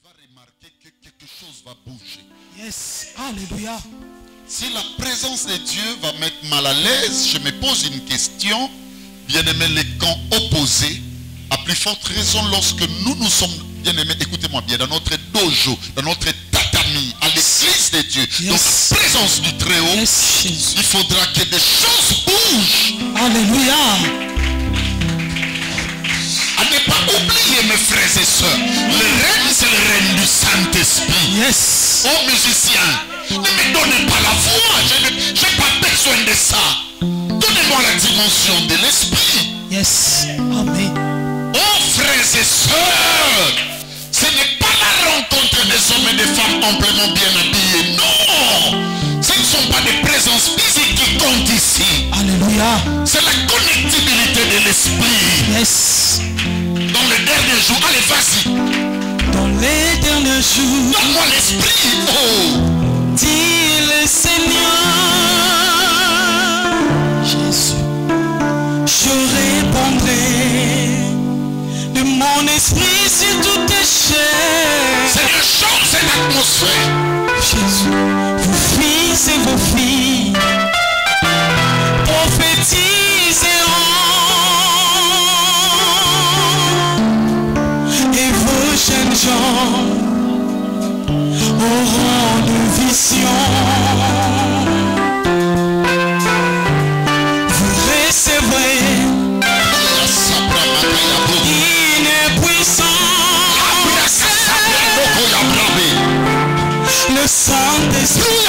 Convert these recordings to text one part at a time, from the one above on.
vas remarquer que quelque chose va bouger. Yes. Alléluia. Si la présence de Dieu va mettre mal à l'aise, je me pose une question. Bien-aimés, les camps opposés, à plus forte raison lorsque nous sommes, bien-aimés, écoutez-moi bien, dans notre dojo, dans notre tatami, à l'église de Dieu, Yes. donc la présence du Très-Haut, Yes, Jésus. il faudra que des choses bougent. Alléluia. À ne pas oublier, mes frères et sœurs, le règne, c'est le règne du Saint-Esprit. Yes. Oh musiciens, ne me donnez pas la voix, je n'ai pas besoin de ça. Donnez-moi la dimension de l'esprit. Yes. Amen. Oh frères et sœurs, ce n'est pas la rencontre des hommes et des femmes amplement bien habillés. Non, ce ne sont pas des présences physiques qui comptent ici. Alléluia. C'est la connectivité de l'esprit. Yes. Dans les derniers jours, allez vas-y. Dans les derniers jours, Donne-moi l'esprit. Oh. dit le Seigneur, Jésus, je répondrai de mon esprit sur toutes tes chair. Seigneur, change cette atmosphère. Jésus, vos fils et vos filles prophétiseront et vos jeunes gens auront de visions. Vous recevrez une puissance, le Saint-Esprit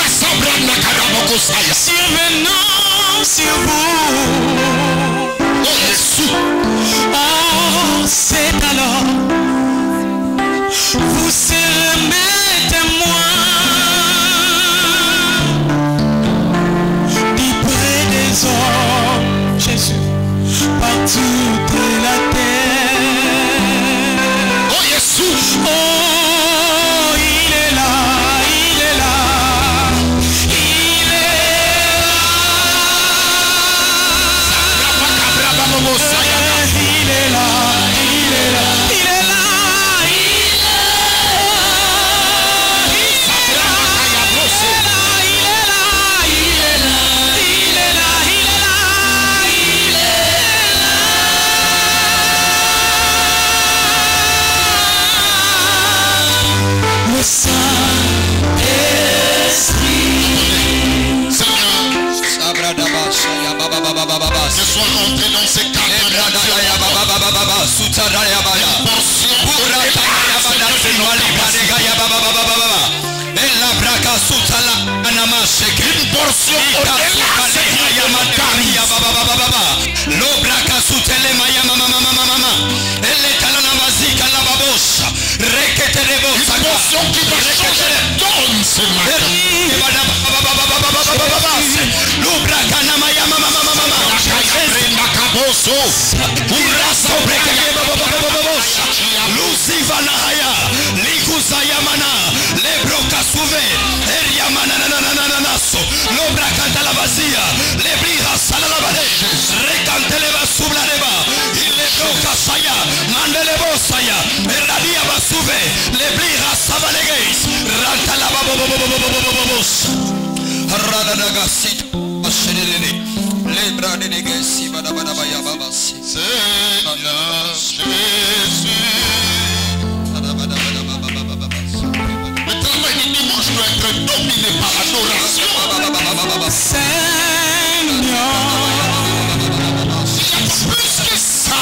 survenant sur vous. Oh, c'est alors vous serez mes témoins du près des hommes, Jésus, partout de la terre. Oh Jésus. Oh, il est là, il est là, il est il est là, il est là, il est là, le Saint-Esprit. Ce soir, rentrez dans ces cadres. Une portion qui va changer la donne ce matin. Seigneur Jésus. Le travail du dimanche doit être dominé par l'adoration. Seigneur, Il y a plus que ça.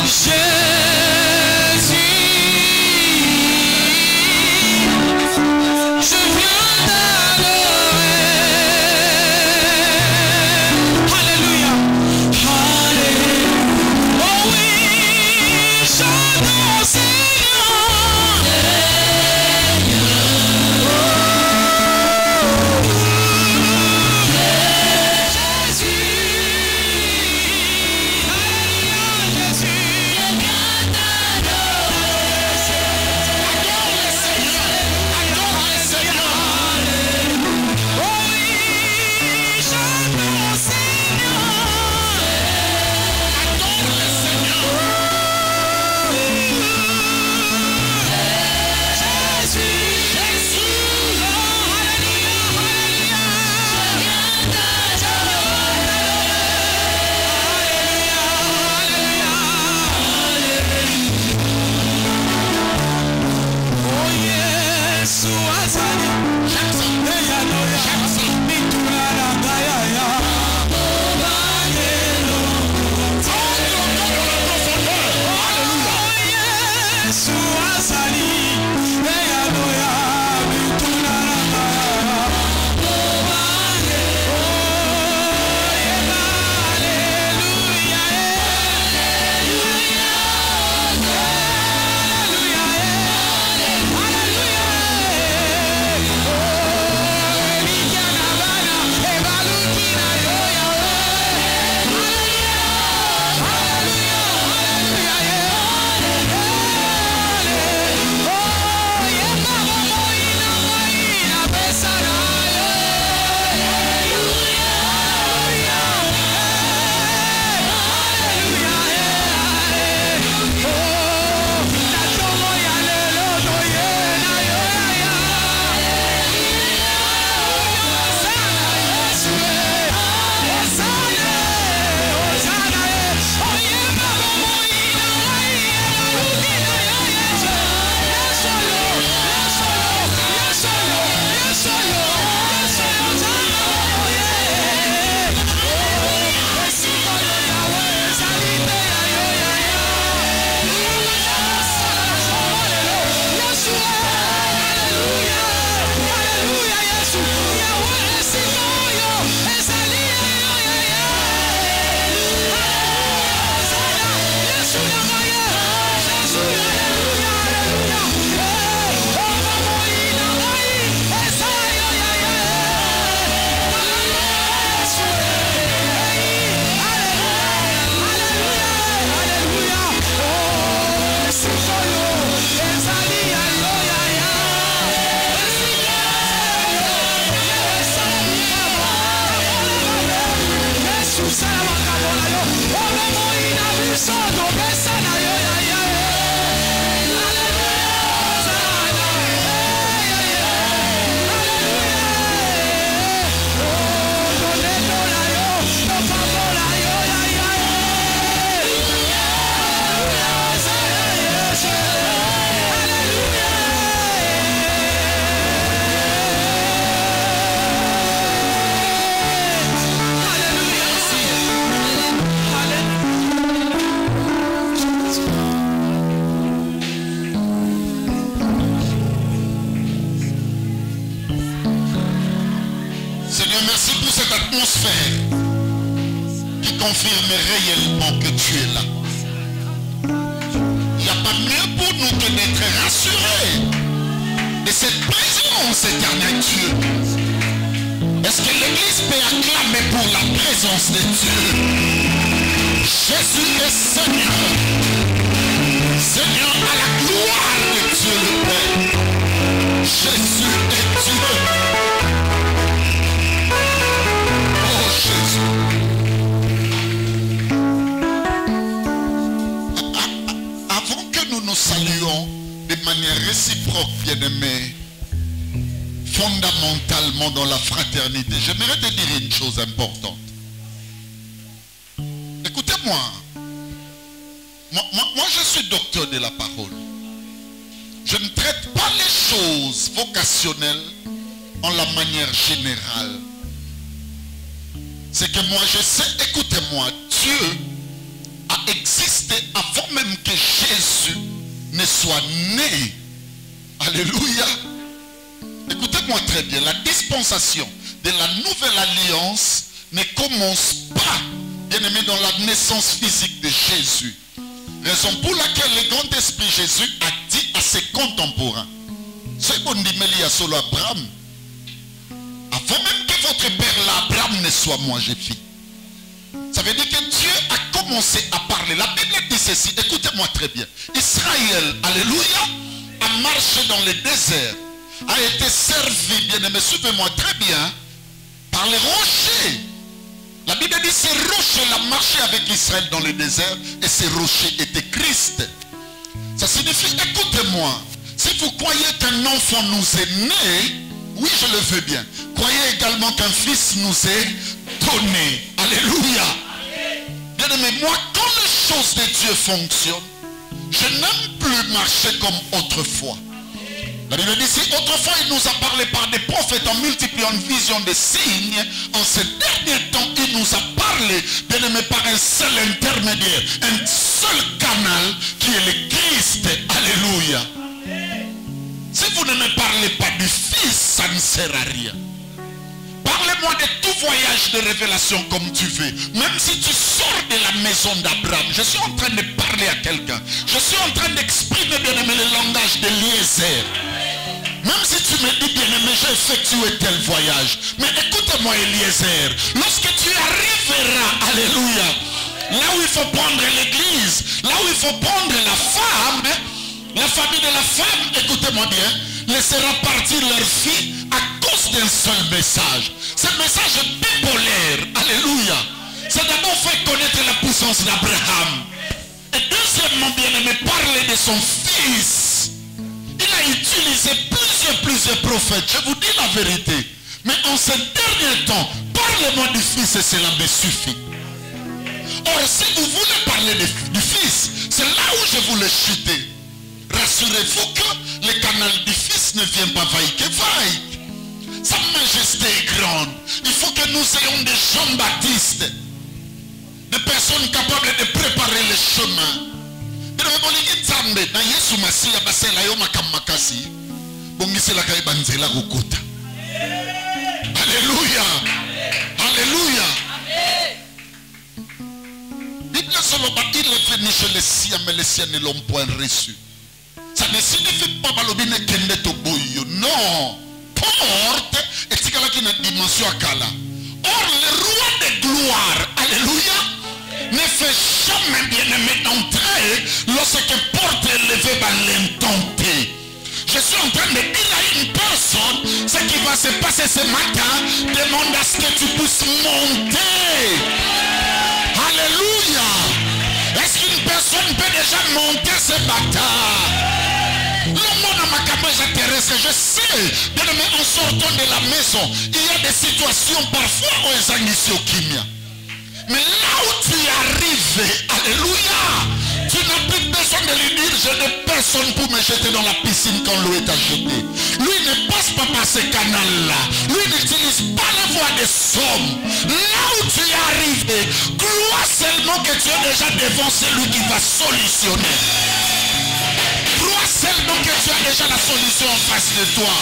Jésus, je viens t'adorer. Alléluia, alléluia. Oh oui, confirme réellement que tu es là. Il n'y a pas mieux pour nous que d'être rassurés de cette présence éternelle Dieu. Est-ce que l'Église peut acclamer pour la présence de Dieu? Jésus est Seigneur. Seigneur à la gloire de Dieu le Père. Jésus est Dieu. Oh Jésus. Avant que nous nous saluions de manière réciproque, bien-aimés, fondamentalement dans la fraternité, j'aimerais te dire une chose importante. Écoutez-moi. Moi, je suis docteur de la parole. Je ne traite pas les choses vocationnelles en la manière générale. C'est que moi, je sais, écoutez-moi, Dieu a existé avant même que Jésus ne soit né. Alléluia. Écoutez-moi très bien, la dispensation de la nouvelle alliance ne commence pas, bien-aimé, dans la naissance physique de Jésus. Raison pour laquelle le grand esprit Jésus a dit à ses contemporains, c'est qu'on dit Mélia solo Abraham, avant même que votre père là, Abraham ne soit moi, j'ai fait. Ça veut dire que Dieu a commencé à parler. La Bible dit ceci, écoutez-moi très bien. Israël, alléluia, a marché dans le désert, a été servi, bien-aimé, suivez-moi très bien, par les rochers. La Bible dit ces rochers a marché avec Israël dans le désert et ces rochers étaient Christ. Ça signifie, écoutez-moi, si vous croyez qu'un enfant nous est né, oui je le veux bien, croyez également qu'un fils nous est donné. Alléluia. Bien-aimé, moi quand les choses de Dieu fonctionnent, je n'aime plus marcher comme autrefois. La Bible dit ici, autrefois il nous a parlé par des prophètes en multipliant une vision des signes. En ces derniers temps, il nous a parlé, bien aimé, par un seul intermédiaire, un seul canal qui est le Christ. Alléluia. Si vous ne me parlez pas du Fils, ça ne sert à rien. Parlez-moi de tout voyage de révélation comme tu veux. Même si tu sors de la maison d'Abraham, je suis en train de parler à quelqu'un. Je suis en train d'exprimer, bien aimé, le langage d'Eliezer. Même si tu me dis, bien aimé, j'ai effectué tel voyage. Mais écoute-moi, Eliezer. Lorsque tu arriveras, alléluia, là où il faut prendre l'église, là où il faut prendre la femme, la famille de la femme, écoutez-moi bien, laissera partir leur fille à cause d'un seul message. Ce message est bipolaire. Alléluia. C'est d'abord faire connaître la puissance d'Abraham. Et deuxièmement, bien aimé, parler de son fils. Il a utilisé plusieurs prophètes. Je vous dis la vérité. Mais en ces derniers temps, parlez-moi du fils et cela me suffit. Or, si vous voulez parler du fils, c'est là où je voulais chuter. Rassurez-vous que le canal du fils ne vient pas vaille que vaille. Sa majesté est grande. Il faut que nous ayons des Jean-Baptiste, des personnes capables de préparer le chemin. Alléluia. Alléluia. Bible solo il est venu chez les siens, mais les siens ne l'ont point reçu. Ça ne signifie pas balobine kende to boyo. Non. Porte et tikala qui na dimension akala. Or le roi de gloire, alléluia, ne fait jamais bien aimé entrer lorsque porte est levée par l'intenter. Je suis en train de dire à une personne ce qui va se passer ce matin. Demande à ce que tu puisses monter. Alléluia. Est-ce qu'une personne peut déjà monter ce matin? Le monde à ma caméra intéresse. Je sais, bien aimé, en sortant de la maison, il y a des situations parfois où ils sont au kimia. Mais là où tu es arrivé, alléluia, tu n'as plus besoin de lui dire je n'ai personne pour me jeter dans la piscine quand l'eau est agitée. Lui ne passe pas par ce canal-là. Lui n'utilise pas la voie des sommes. Là où tu es arrivé, crois seulement que tu es déjà devant celui qui va solutionner. Crois seulement que tu as déjà la solution en face de toi.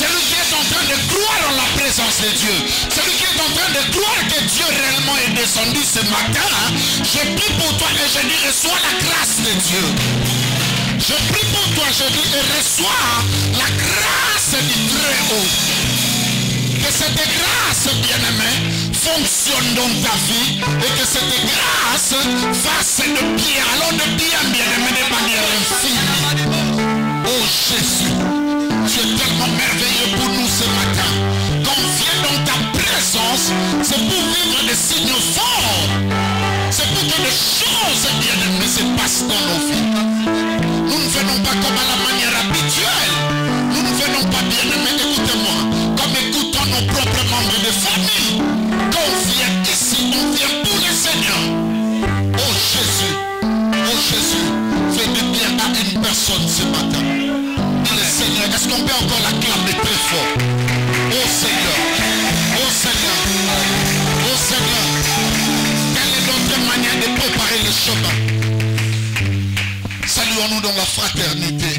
celui qui est en train de croire en la présence de Dieu, celui qui est en train de croire que Dieu réellement est descendu ce matin, je prie pour toi et je dis reçois la grâce de Dieu. Je prie pour toi, je dis et reçois la grâce du Très-Haut. Que cette grâce, bien-aimé, fonctionne dans ta vie et que cette grâce fasse de bien, alors de bien, bien-aimé, de manière infinie. Oh Jésus, tu es tellement merveilleux pour nous ce matin. Quand on vient dans ta présence, c'est pour vivre des signes forts. C'est pour que des choses, bien-aimées, se passent dans nos vies. Nous ne venons pas comme à la manière habituelle. Nous ne venons pas, bien-aimés, écoutez-moi, comme écoutant nos propres membres de famille. Quand on vient ici, on vient pour le Seigneur. Oh Jésus, fais du bien à une personne ce matin. Dis le Seigneur, est-ce qu'on peut encore l'acclamer très fort? Oh Seigneur, oh Seigneur, oh Seigneur. Quelle est notre manière de préparer le chemin? Saluons-nous dans la fraternité.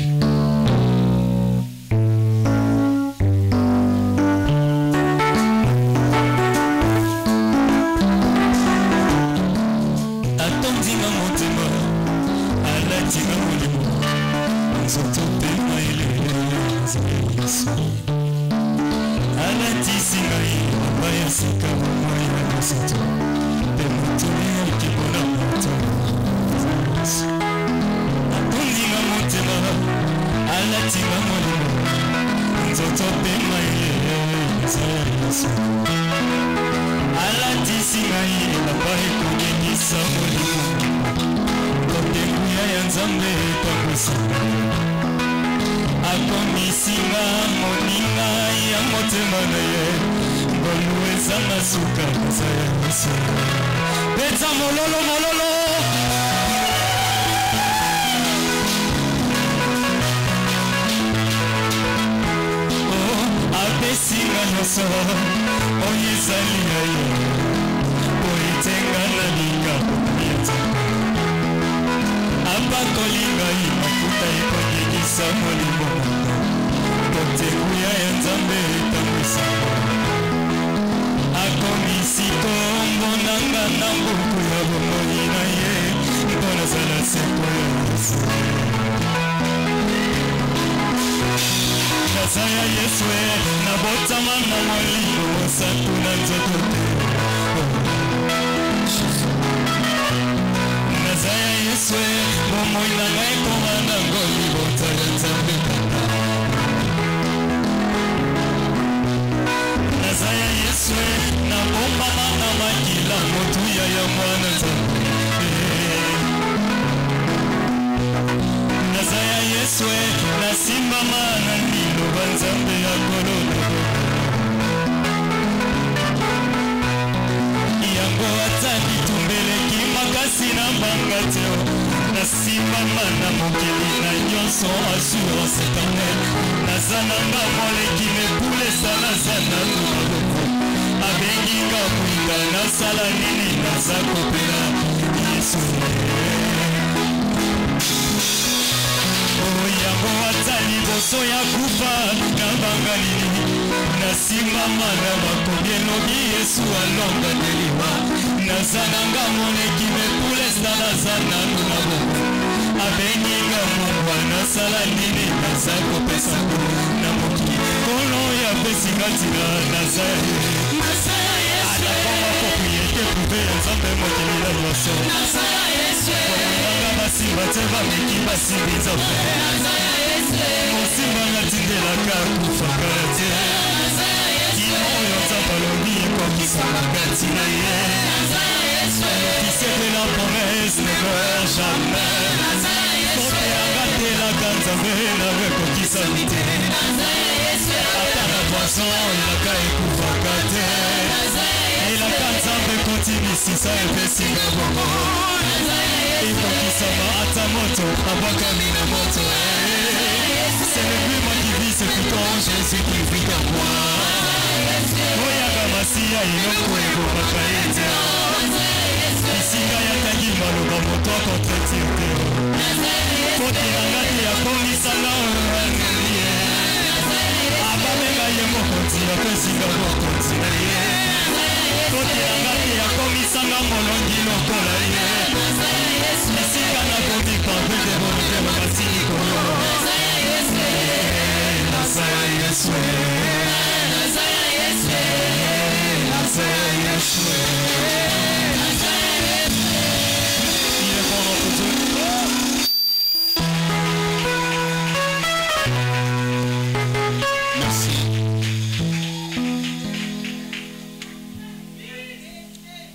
Amen.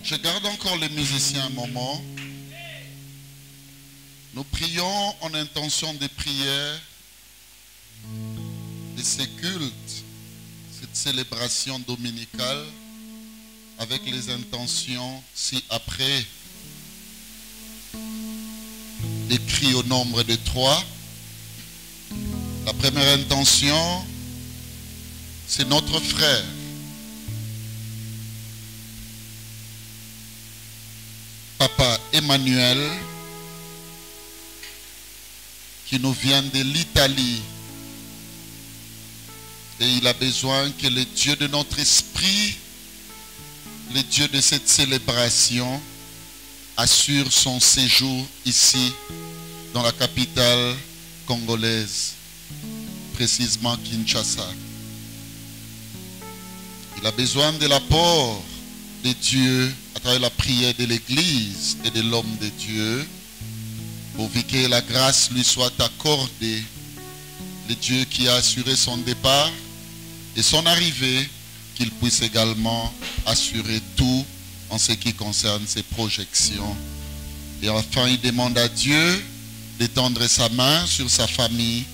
Je garde encore les musiciens un moment. Nous prions en intention de prière de ce culte, cette célébration dominicale, avec les intentions ci-après, écrit au nombre de 3. La première intention, c'est notre frère. Papa Emmanuel, qui nous vient de l'Italie. Et il a besoin que le Dieu de notre esprit, le Dieu de cette célébration, assure son séjour ici, dans la capitale congolaise, précisément Kinshasa. Il a besoin de l'apport de Dieu à travers la prière de l'Église et de l'homme de Dieu, pour que la grâce lui soit accordée. Le Dieu qui a assuré son départ et son arrivée, qu'il puisse également assurer tout en ce qui concerne ses projections. Et enfin, il demande à Dieu d'étendre sa main sur sa famille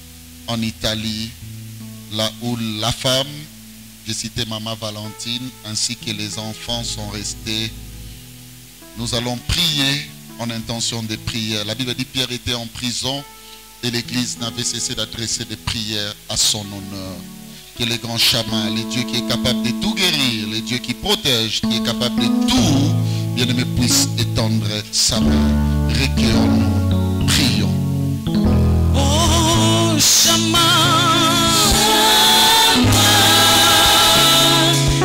en Italie, là où la femme, j'ai cité Maman Valentine, ainsi que les enfants sont restés. Nous allons prier en intention de prière. La Bible dit que Pierre était en prison et l'Église n'avait cessé d'adresser des prières à son honneur. Que le grand chaman, le Dieu qui est capable de tout guérir, le Dieu qui protège, qui est capable de tout, bien-aimé, puisse étendre sa main. Recueillons-nous, prions. Oh, chaman,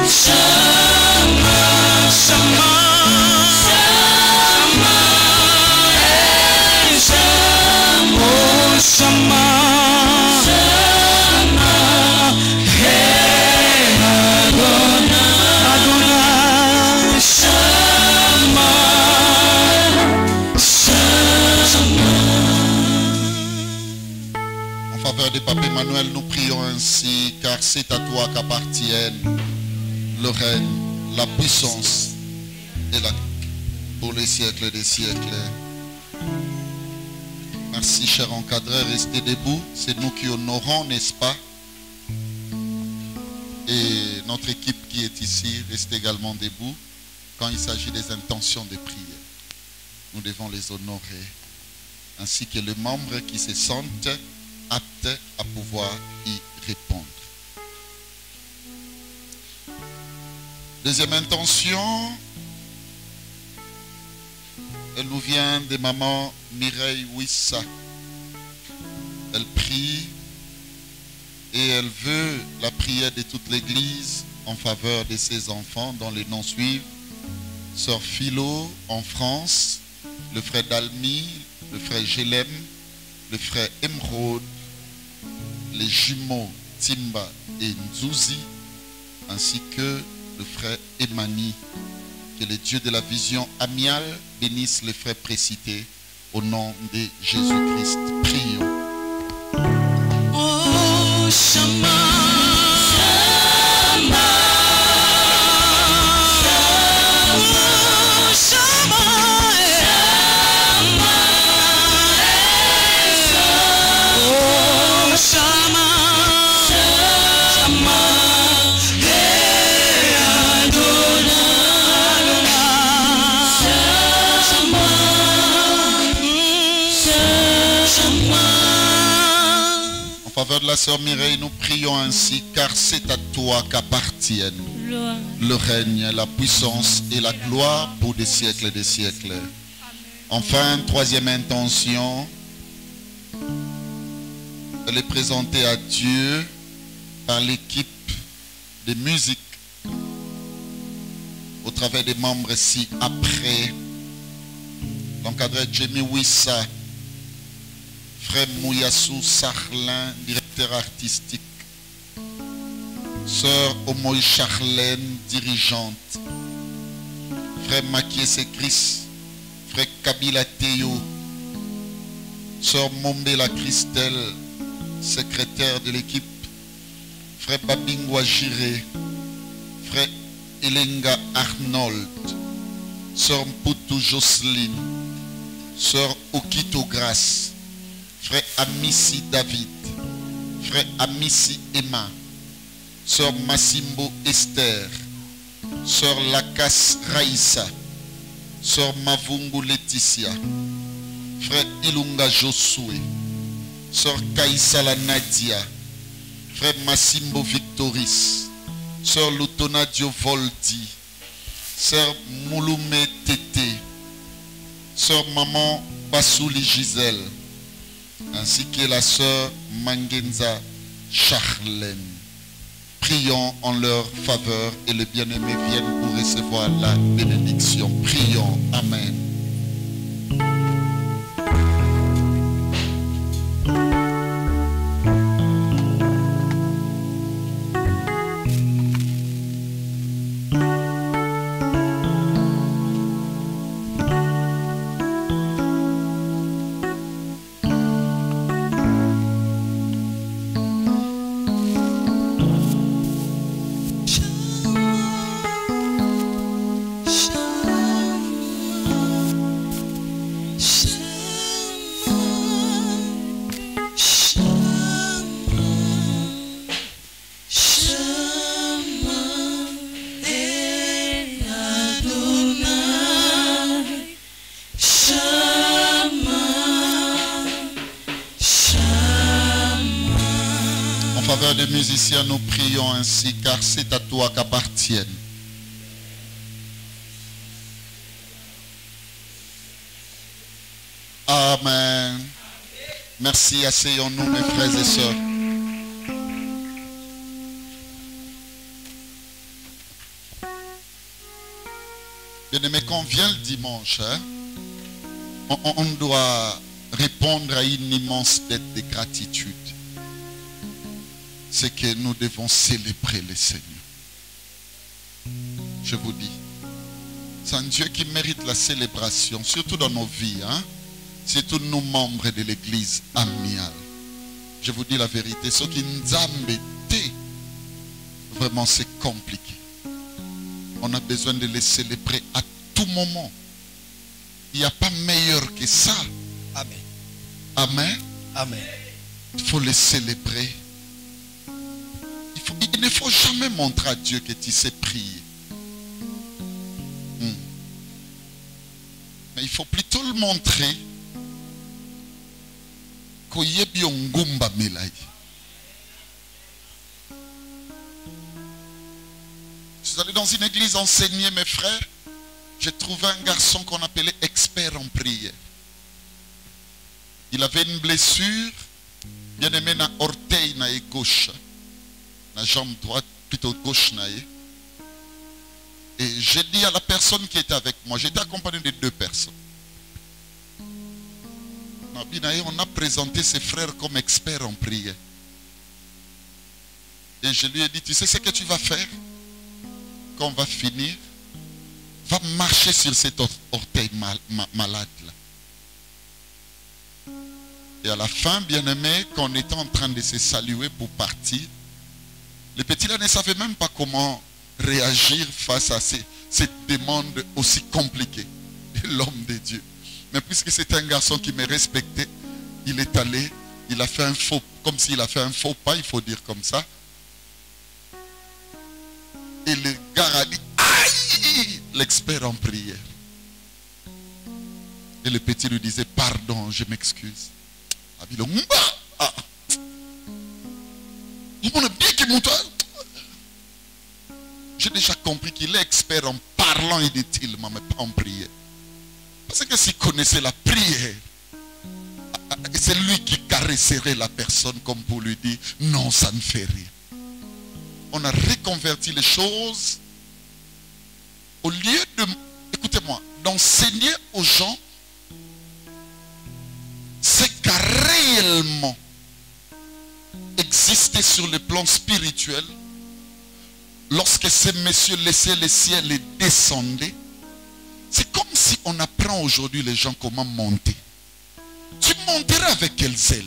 chaman, chaman, chaman. En faveur de Papa Emmanuel, nous prions ainsi, car c'est à toi qu'appartiennent le règne, la puissance et la pour les siècles des siècles. Merci, cher encadreur, restez debout. C'est nous qui honorons, n'est-ce pas? Et notre équipe qui est ici reste également debout quand il s'agit des intentions de prière. Nous devons les honorer, ainsi que les membres qui se sentent aptes à pouvoir y répondre. Deuxième intention, elle nous vient de maman Mireille Wissa. Elle prie et elle veut la prière de toute l'Église en faveur de ses enfants dont les noms suivent. Sœur Philo en France, le frère Dalmi, le frère Gélem, le frère Emeraude, les jumeaux Timba et Nzouzi, ainsi que le frère Emani. Que le Dieu de la vision amiale bénisse les frères précités au nom de Jésus-Christ. Prions. Oh, Shama, Shama, Shama, Shama, oh, Shama, Shama. En faveur de la sœur Mireille, nous prions ainsi, car c'est à toi qu'appartiennent le règne, la puissance et la gloire pour des siècles et des siècles. Enfin, troisième intention, elle est présentée à Dieu par l'équipe de musique au travers des membres ci-après, l'encadré Jamie Wissa, frère Mouyassou Sarlin, directeur artistique, sœur Omoy Charlène, dirigeante, frère Makiese Chris, frère Kabila Théo, sœur Mombela Christelle, secrétaire de l'équipe, frère Babingwa Jiré, frère Elenga Arnold, sœur Mputu Jocelyne, sœur Okito Grace, frère Amissi David, frère Amissi Emma, sœur Massimbo Esther, sœur Lakas Raïssa, sœur Mavungu Laetitia, frère Ilunga Josué, sœur Kaïsala Nadia, frère Massimbo Victoris, sœur Lutonadio Voldi, sœur Mouloumé Tété, sœur Maman Bassouli Gisèle, ainsi que la sœur Mangenza Charlène. Prions en leur faveur et les bien-aimés viennent pour recevoir la bénédiction. Prions. Amen. De musiciens, nous prions ainsi, car c'est à toi qu'appartiennent. Amen. Merci, asseyons-nous, mes frères et sœurs. Bien-aimés, quand vient le dimanche, on doit répondre à une immense dette de gratitude. C'est que nous devons célébrer le Seigneur. Je vous dis, c'est un Dieu qui mérite la célébration, surtout dans nos vies, surtout nous membres de l'église amiale. Je vous dis la vérité, ce qui nous a embêtés, vraiment c'est compliqué. On a besoin de les célébrer à tout moment. Il n'y a pas meilleur que ça. Amen. Amen. Amen. Il faut les célébrer. Il ne faut jamais montrer à Dieu que tu sais prier. Mais il faut plutôt le montrer qu'il y ait bien ngumba melai. Je suis allé dans une église enseigner, mes frères. J'ai trouvé un garçon qu'on appelait expert en prière. Il avait une blessure, bien aimé, na orteil na gauche. La jambe droite, plutôt gauche. Et j'ai dit à la personne qui était avec moi, j'étais accompagné de 2 personnes. On a présenté ses frères comme experts en prière. Et je lui ai dit, tu sais ce que tu vas faire? Quand on va finir, va marcher sur cet orteil malade là. Et à la fin, bien aimé, quand on était en train de se saluer pour partir, les petits là ne savaient même pas comment réagir face à cette demande aussi compliquée de l'homme de Dieu. Mais puisque c'est un garçon qui me respectait, il est allé, il a fait un faux, comme s'il a fait un faux pas, il faut dire comme ça. Et le gars a dit, aïe, l'expert en prière. Et le petit lui disait, pardon, je m'excuse. J'ai déjà compris qu'il est expert en parlant inutilement, mais pas en prière. Parce que s'il connaissait la prière, c'est lui qui caresserait la personne comme pour lui dire, non, ça ne fait rien. On a reconverti les choses. Au lieu de, écoutez-moi, d'enseigner aux gens réellement exister sur le plan spirituel, lorsque ces messieurs laissaient le ciel et descendaient, c'est comme si on apprend aujourd'hui les gens comment monter. Tu monteras avec quel zèle?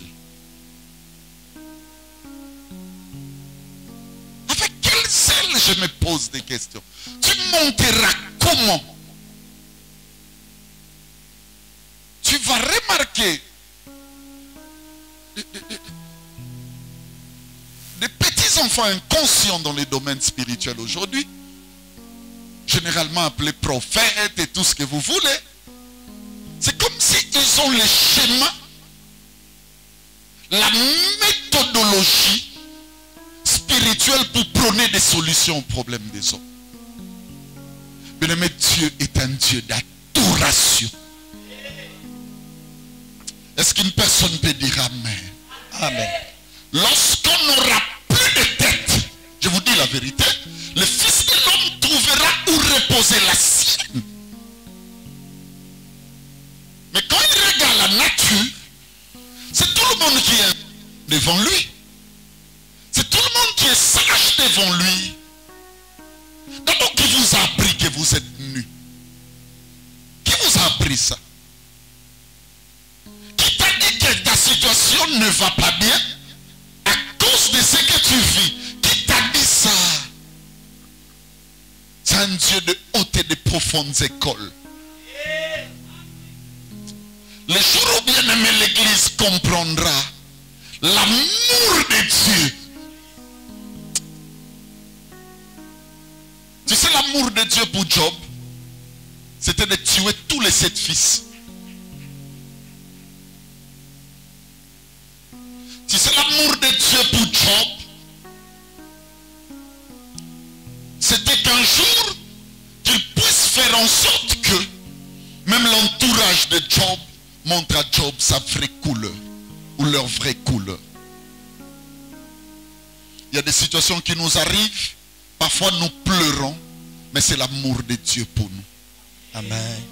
Avec quel zèle, je me pose des questions. Tu monteras comment? Tu vas remarquer des petits enfants inconscients dans les domaines spirituels aujourd'hui, généralement appelés prophètes et tout ce que vous voulez. C'est comme s'ils ont les schémas, la méthodologie spirituelle pour prôner des solutions aux problèmes des hommes. Bien-aimé, Dieu est un Dieu d'adoration. Est-ce qu'une personne peut dire Amen? Amen. Lorsqu'on n'aura plus de tête, je vous dis la vérité, le Fils de l'homme trouvera où reposer la sienne. Mais quand il regarde la nature, c'est tout le monde qui est devant lui. C'est tout le monde qui est sage devant lui. D'abord, qui vous a appris que vous êtes nus? Qui vous a appris ça? Qui t'a dit que ta situation ne va pas bien à cause de ce que tu vis? Qui t'a dit ça? C'est un Dieu de haute et de profondes écoles. Le jour où bien aimé l'église comprendra l'amour de Dieu. Tu sais l'amour de Dieu pour Job, c'était de tuer tous les 7 fils. Tu sais l'amour de Dieu pour Job, c'était qu'un jour, qu'il puisse faire en sorte que même l'entourage de Job montre à Job sa vraie couleur, ou leur vraie couleur. Il y a des situations qui nous arrivent, parfois nous pleurons, mais c'est l'amour de Dieu pour nous. Amen.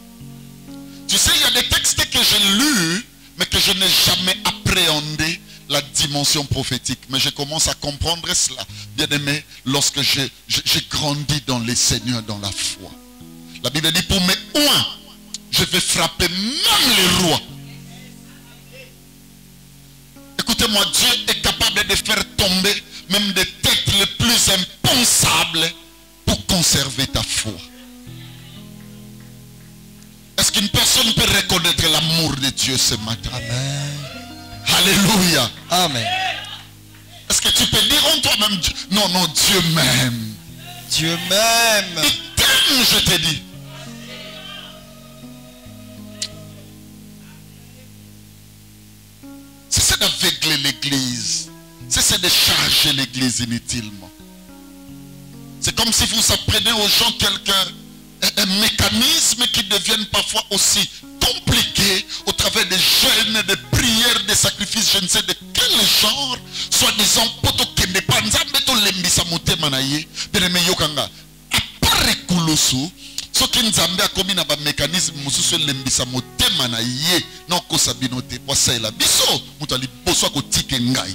Tu sais, il y a des textes que j'ai lus, mais que je n'ai jamais appréhendé la dimension prophétique. Mais je commence à comprendre cela, bien aimé, lorsque j'ai grandi dans les seigneurs, dans la foi. La Bible dit, pour mes oins, je vais frapper même les rois. Écoutez-moi, Dieu est capable de faire tomber même des têtes les plus impensables pour conserver ta foi. Est-ce qu'une personne peut reconnaître l'amour de Dieu ce matin? Amen. Alléluia. Amen. Est-ce que tu peux dire en toi-même, non, non, Dieu m'aime. Dieu m'aime. Il t'aime, je te dis. Cessez d'aveugler l'église. Cessez de charger l'église inutilement. C'est comme si vous apprenez aux gens un mécanisme qui devienne parfois aussi compliqué au travers des jeûnes, des prières, des sacrifices, je ne sais de quel genre, soi-disant, poto kende pa nzambe to lembisa motema na ye, bien-aimé yokanga, apare kulusu, soki nzambe akomi na ba mécanisme mosusu lembisa motema na ye, na kosa bino te, po saela biso, mutu ali boso akotike ngai.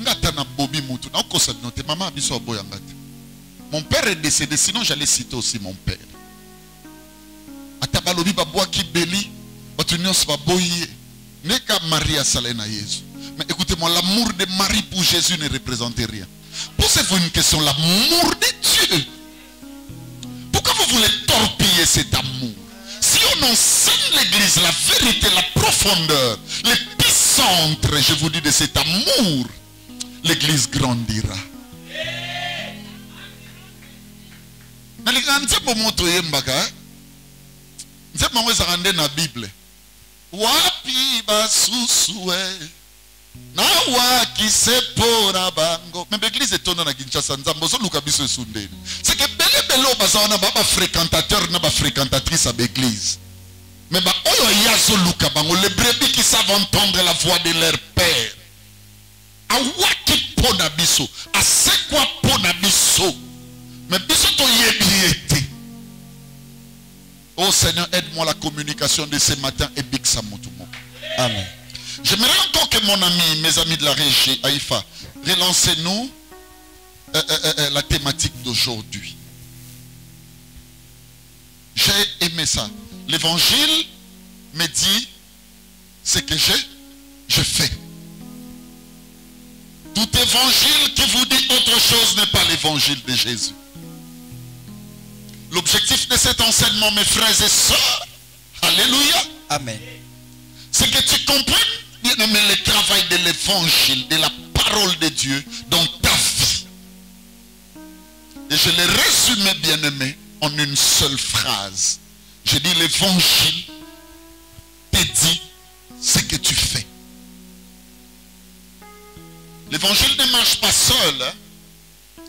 Ngata na bobi mutu, na kosa bino te, maman biso aboya ngata. Mon père est décédé, sinon j'allais citer aussi mon père. Atabalobi baboa ki beli, batunios baboye, neka Maria Salena Jésus. Mais écoutez-moi, l'amour de Marie pour Jésus ne représentait rien. Posez-vous une question, l'amour de Dieu. Pourquoi vous voulez torpiller cet amour? Si on enseigne l'église, la vérité, la profondeur, l'épicentre, je vous dis, de cet amour, l'église grandira. Nzembo moto yembaka nzembo ngwe zakande na Bible wapi basusue na wakisepo na bango mais l'église est tonna na Kinshasa nzambo zo luka biso esundeni c'est que bele bazawana ba fréquentateur na ba fréquentatrice à l'église mais ba oyo yazo luka bango les brebis qui savent entendre la voix de leur père awaki pona biso asekwa pona biso. Mais oh Seigneur, aide-moi la communication de ce matin et Big Samotumo. Amen. J'aimerais encore que mon ami, mes amis de la régie, Haïfa, relancez-nous la thématique d'aujourd'hui. J'ai aimé ça. L'évangile me dit ce que je fais. Tout évangile qui vous dit autre chose n'est pas l'évangile de Jésus. L'objectif de cet enseignement, mes frères et sœurs, alléluia, Amen. c'est que tu comprennes bien aimé le travail de l'évangile, de la parole de Dieu dans ta vie. Et je l'ai résumé, bien aimé, en une seule phrase. Je dis l'évangile te dit ce que tu fais. L'évangile ne marche pas seul. Hein?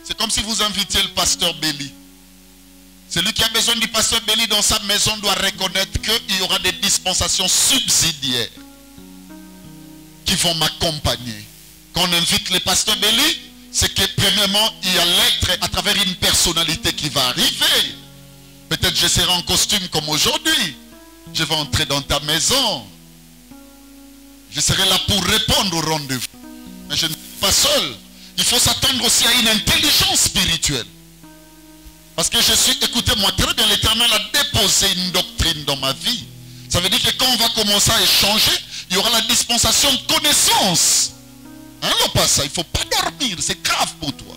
C'est comme si vous invitiez le pasteur Béli. Celui qui a besoin du pasteur Béli dans sa maison doit reconnaître qu'il y aura des dispensations subsidiaires qui vont m'accompagner. Quand on invite le pasteur Béli, c'est que premièrement, il y a l'être à travers une personnalité qui va arriver. Peut-être je serai en costume comme aujourd'hui. Je vais entrer dans ta maison. Je serai là pour répondre au rendez-vous. Mais je ne suis pas seul. Il faut s'attendre aussi à une intelligence spirituelle. Parce que je suis, écoutez-moi très bien, l'Éternel a déposé une doctrine dans ma vie. Ça veut dire que quand on va commencer à échanger, il y aura la dispensation de connaissance. Hein, non, pas ça. Il ne faut pas dormir. C'est grave pour toi.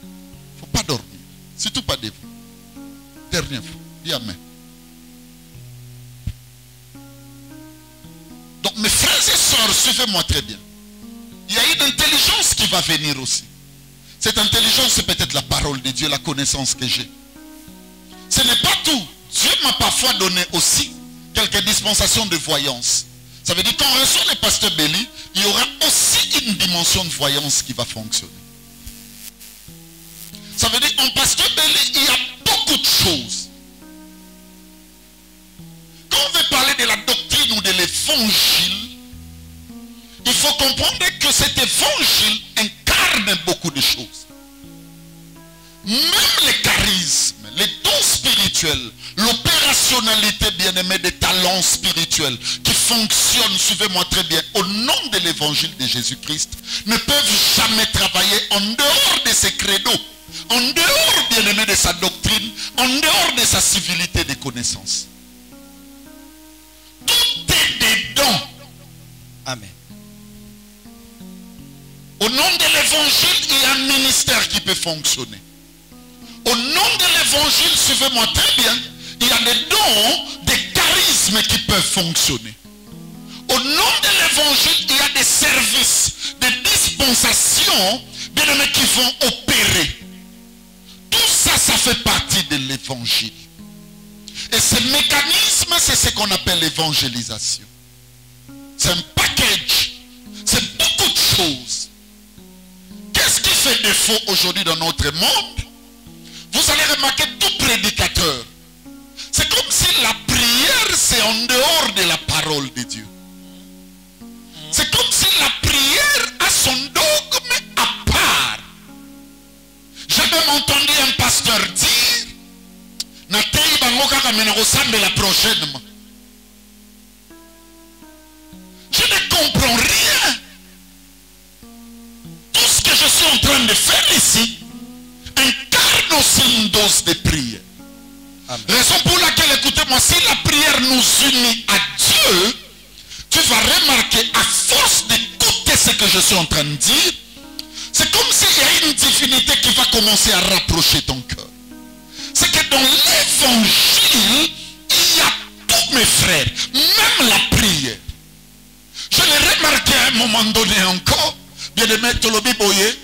Il ne faut pas dormir. Surtout pas des vous. Dernière fois. Dis amen. Donc mes frères et sœurs, suivez-moi très bien. Il y a une intelligence qui va venir aussi. Cette intelligence, c'est peut-être la parole de Dieu, la connaissance que j'ai. Ce n'est pas tout. Dieu m'a parfois donné aussi quelques dispensations de voyance. Ça veut dire quand on reçoit le pasteur Béli, il y aura aussi une dimension de voyance qui va fonctionner. Ça veut dire en pasteur Béli, il y a beaucoup de choses. Quand on veut parler de la doctrine ou de l'évangile, il faut comprendre que cet évangile incarne beaucoup de choses. Même les charismes, les dons spirituels, l'opérationnalité bien-aimée des talents spirituels qui fonctionnent, suivez-moi très bien, au nom de l'évangile de Jésus-Christ, ne peuvent jamais travailler en dehors de ses credos, en dehors, bien-aimé, de sa doctrine, en dehors de sa civilité de connaissances. Tout est des dons. Amen. Au nom de l'évangile, il y a un ministère qui peut fonctionner. Au nom de l'évangile, suivez-moi très bien, il y a des dons, des charismes qui peuvent fonctionner. Au nom de l'évangile, il y a des services, des dispensations, bien aimés, qui vont opérer. Tout ça, ça fait partie de l'évangile. Et ce mécanisme, c'est ce qu'on appelle l'évangélisation. C'est un package. C'est beaucoup de choses. Qu'est-ce qui fait défaut aujourd'hui dans notre monde? Vous allez remarquer tout prédicateur. C'est comme si la prière, c'est en dehors de la parole de Dieu. C'est comme si la prière a son dogme à part. J'ai même entendu un pasteur dire, Natei bangoka kamena kosambela prochainement. Je ne comprends rien. Tout ce que je suis en train de faire ici incarne aussi une dose de prière. Amen. Raison pour laquelle, écoutez-moi, si la prière nous unit à Dieu, tu vas remarquer, à force d'écouter ce que je suis en train de dire, c'est comme s'il y a une divinité qui va commencer à rapprocher ton cœur. C'est que dans l'évangile, il y a tous mes frères, même la prière. Je l'ai remarqué à un moment donné encore, bien aimé, Tolobi Boye,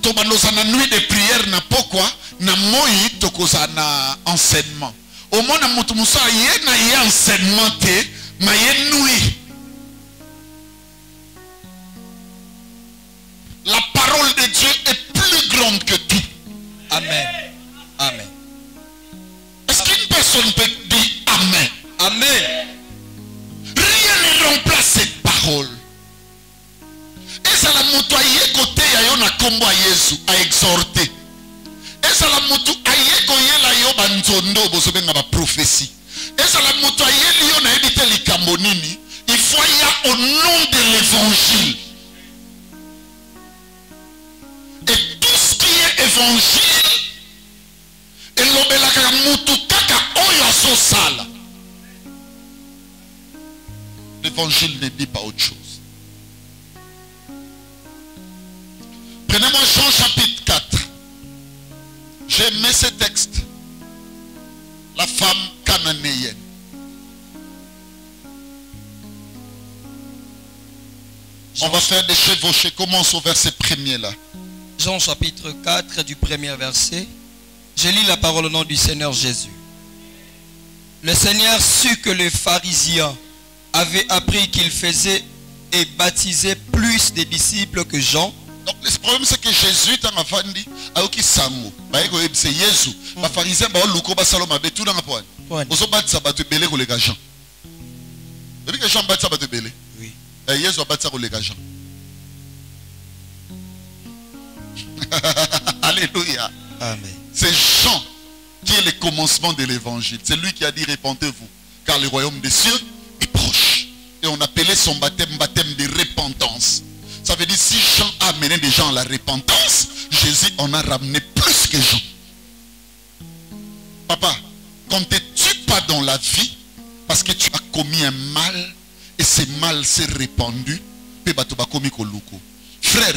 Tobanozana nuit de prière n'a pas quoi, na moi tokozana enseignement. Au moins na mutumusa yé na yé enseignement te, ma yé nuit. La parole de Dieu est plus grande que tout. Amen. Amen. Est-ce qu'une personne peut dire Amen? Amen. Rien ne remplace cette parole. Et ça la moutou aye côté ya na kombo a Yesu a exhorter. Et ça la moutou aye koye la yo banzondo bosobenga ba prophétie. Et ça la motoyeli on a évité les cambonini. Il faut y aller au nom de l'évangile. Et tout ce qui est évangile, et l'obelaka mutu kaka oyo aso sala. L'évangile ne dit pas autre chose. Prenez-moi Jean chapitre 4. J'ai aimé ce texte. La femme cananéenne. On va faire des chevauchés. Commence au verset premier là. Jean chapitre 4 du premier verset. Je lis la parole au nom du Seigneur Jésus. Le Seigneur sut que les pharisiens avaient appris qu'il faisait et baptisait plus de disciples que Jean. Donc le problème c'est que Jésus est en avandi aoki sango. Baeko c'est Jésus. Les pharisiens ba luko ba saloma be tout dans la pointe. Ozo batisa ba te belé ko les Jean. Depuis que Jean batisa ba te belé. Oui. Et Jésus batisa ko les Jean. Alléluia. Amen. C'est Jean qui est le commencement de l'évangile. C'est lui qui a dit répentez-vous, car le royaume des cieux est proche. Et on appelait son baptême de repentance. Ça veut dire si Jean a amené des gens à la repentance, Jésus en a ramené plus que Jean. Papa, quand tu ne tues pas dans la vie, parce que tu as commis un mal, et ce mal s'est répandu, frère,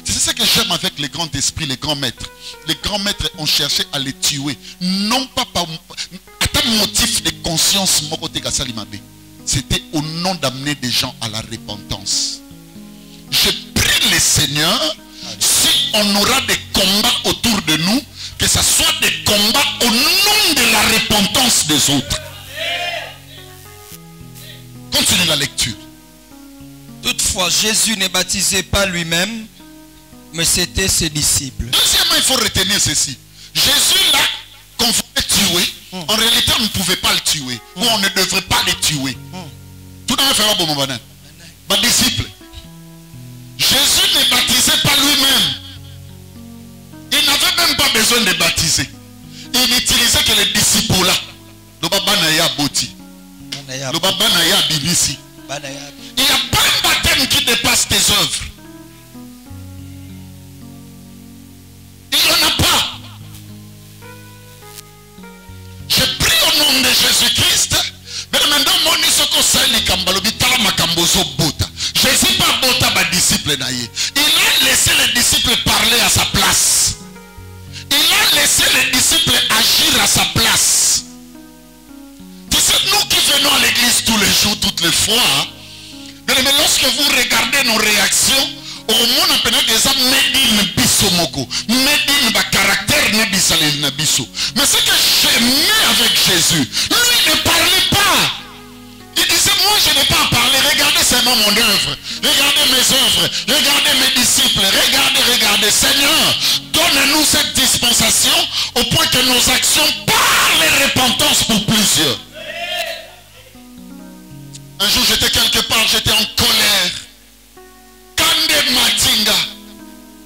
c'est ce que j'aime avec les grands esprits, les grands maîtres. Les grands maîtres ont cherché à les tuer. Non pas par un motif de conscience. C'était au nom d'amener des gens à la repentance. Je prie le Seigneur, si on aura des combats autour de nous, que ce soit des combats au nom de la repentance des autres. Continue la lecture. Toutefois, Jésus ne baptisait pas lui-même, mais c'était ses disciples. Deuxièmement, il faut retenir ceci. Jésus là, qu'on voulait tuer, en réalité on ne pouvait pas le tuer. Ou on ne devrait pas le tuer. Tout le monde fait un bon moment. Ma disciple. Jésus ne baptisait pas lui-même. Il n'avait même pas besoin de baptiser. Il n'utilisait que les disciples là. Le baba naya boti. Le baba naya bibisi. Il n'y a pas un baptême qui dépasse tes œuvres. Il n'y en a pas. Je prie au nom de Jésus-Christ. Jésus pas bota ba disciple naïe. Il a laissé les disciples parler à sa place. Il a laissé les disciples agir à sa place. Tu sais, nous qui venons à l'église tous les jours, toutes les fois, mais lorsque vous regardez nos réactions, au monde appelle des hommes médine bisomoko, médine ba caractère ne bisalé na biso. Mais ce que j'aimais avec Jésus, lui ne parlait pas. Il disait, moi je n'ai pas à parler, regardez seulement mon œuvre, regardez mes œuvres, regardez mes disciples, regardez, Seigneur, donne-nous cette dispensation au point que nos actions parlent et repentance pour plusieurs. Un jour j'étais quelque part, j'étais en colère. Kande Matinga,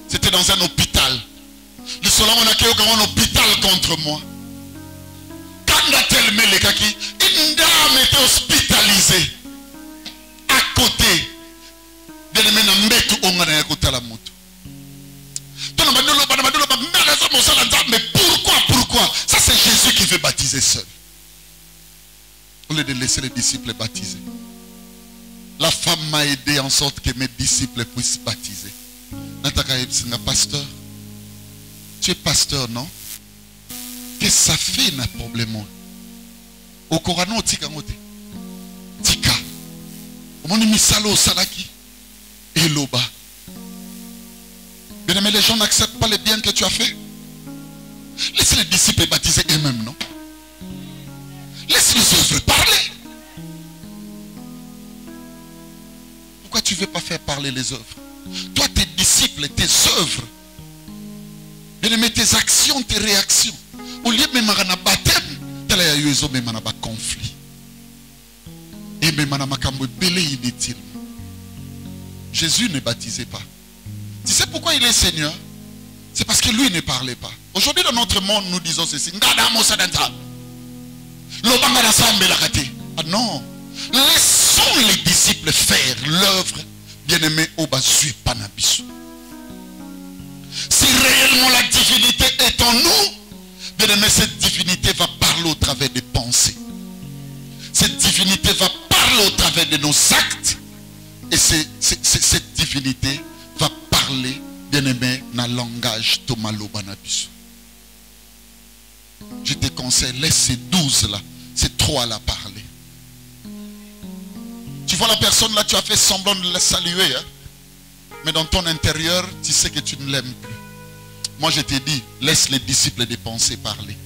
c'était dans un hôpital. Le soir on a créé un hôpital contre moi. Kanda telme le kaki, une dame était hospitalisée à côté de mais pourquoi? Ça c'est Jésus qui veut baptiser seul. Au lieu de laisser les disciples baptiser. La femme m'a aidé en sorte que mes disciples puissent baptiser. Pasteur, tu es pasteur, non? Que ça fait un problème? Au Coran, tika ngote. Tika. Au misalo salaki. Et loba. Bien aimé, les gens n'acceptent pas le bien que tu as fait. Laisse les disciples baptiser eux-mêmes, non? Laisse les œuvres parler. Pourquoi tu ne veux pas faire parler les œuvres? Toi, tes disciples, tes œuvres, bien aimé, tes actions, tes réactions. Au lieu de même à baptême, tel est eu même à conflit. Et même à makambo belé inutilement. Jésus ne baptisait pas. Tu sais pourquoi il est Seigneur? C'est parce que lui ne parlait pas. Aujourd'hui dans notre monde, nous disons ceci. Ah non. Laissons les disciples faire l'œuvre, bien-aimé, au basu panabisu. Si réellement la divinité est en nous, bien-aimé, cette divinité va parler au travers des pensées. Cette divinité va parler au travers de nos actes. Et cette divinité va parler, bien-aimé, dans le langage Tomalo Banabisu. Je te conseille, laisse ces 12 là, ces 3 là parler. Tu vois la personne là, tu as fait semblant de la saluer. Hein? Mais dans ton intérieur, tu sais que tu ne l'aimes plus. Moi je te dis, laisse les disciples des pensées parler.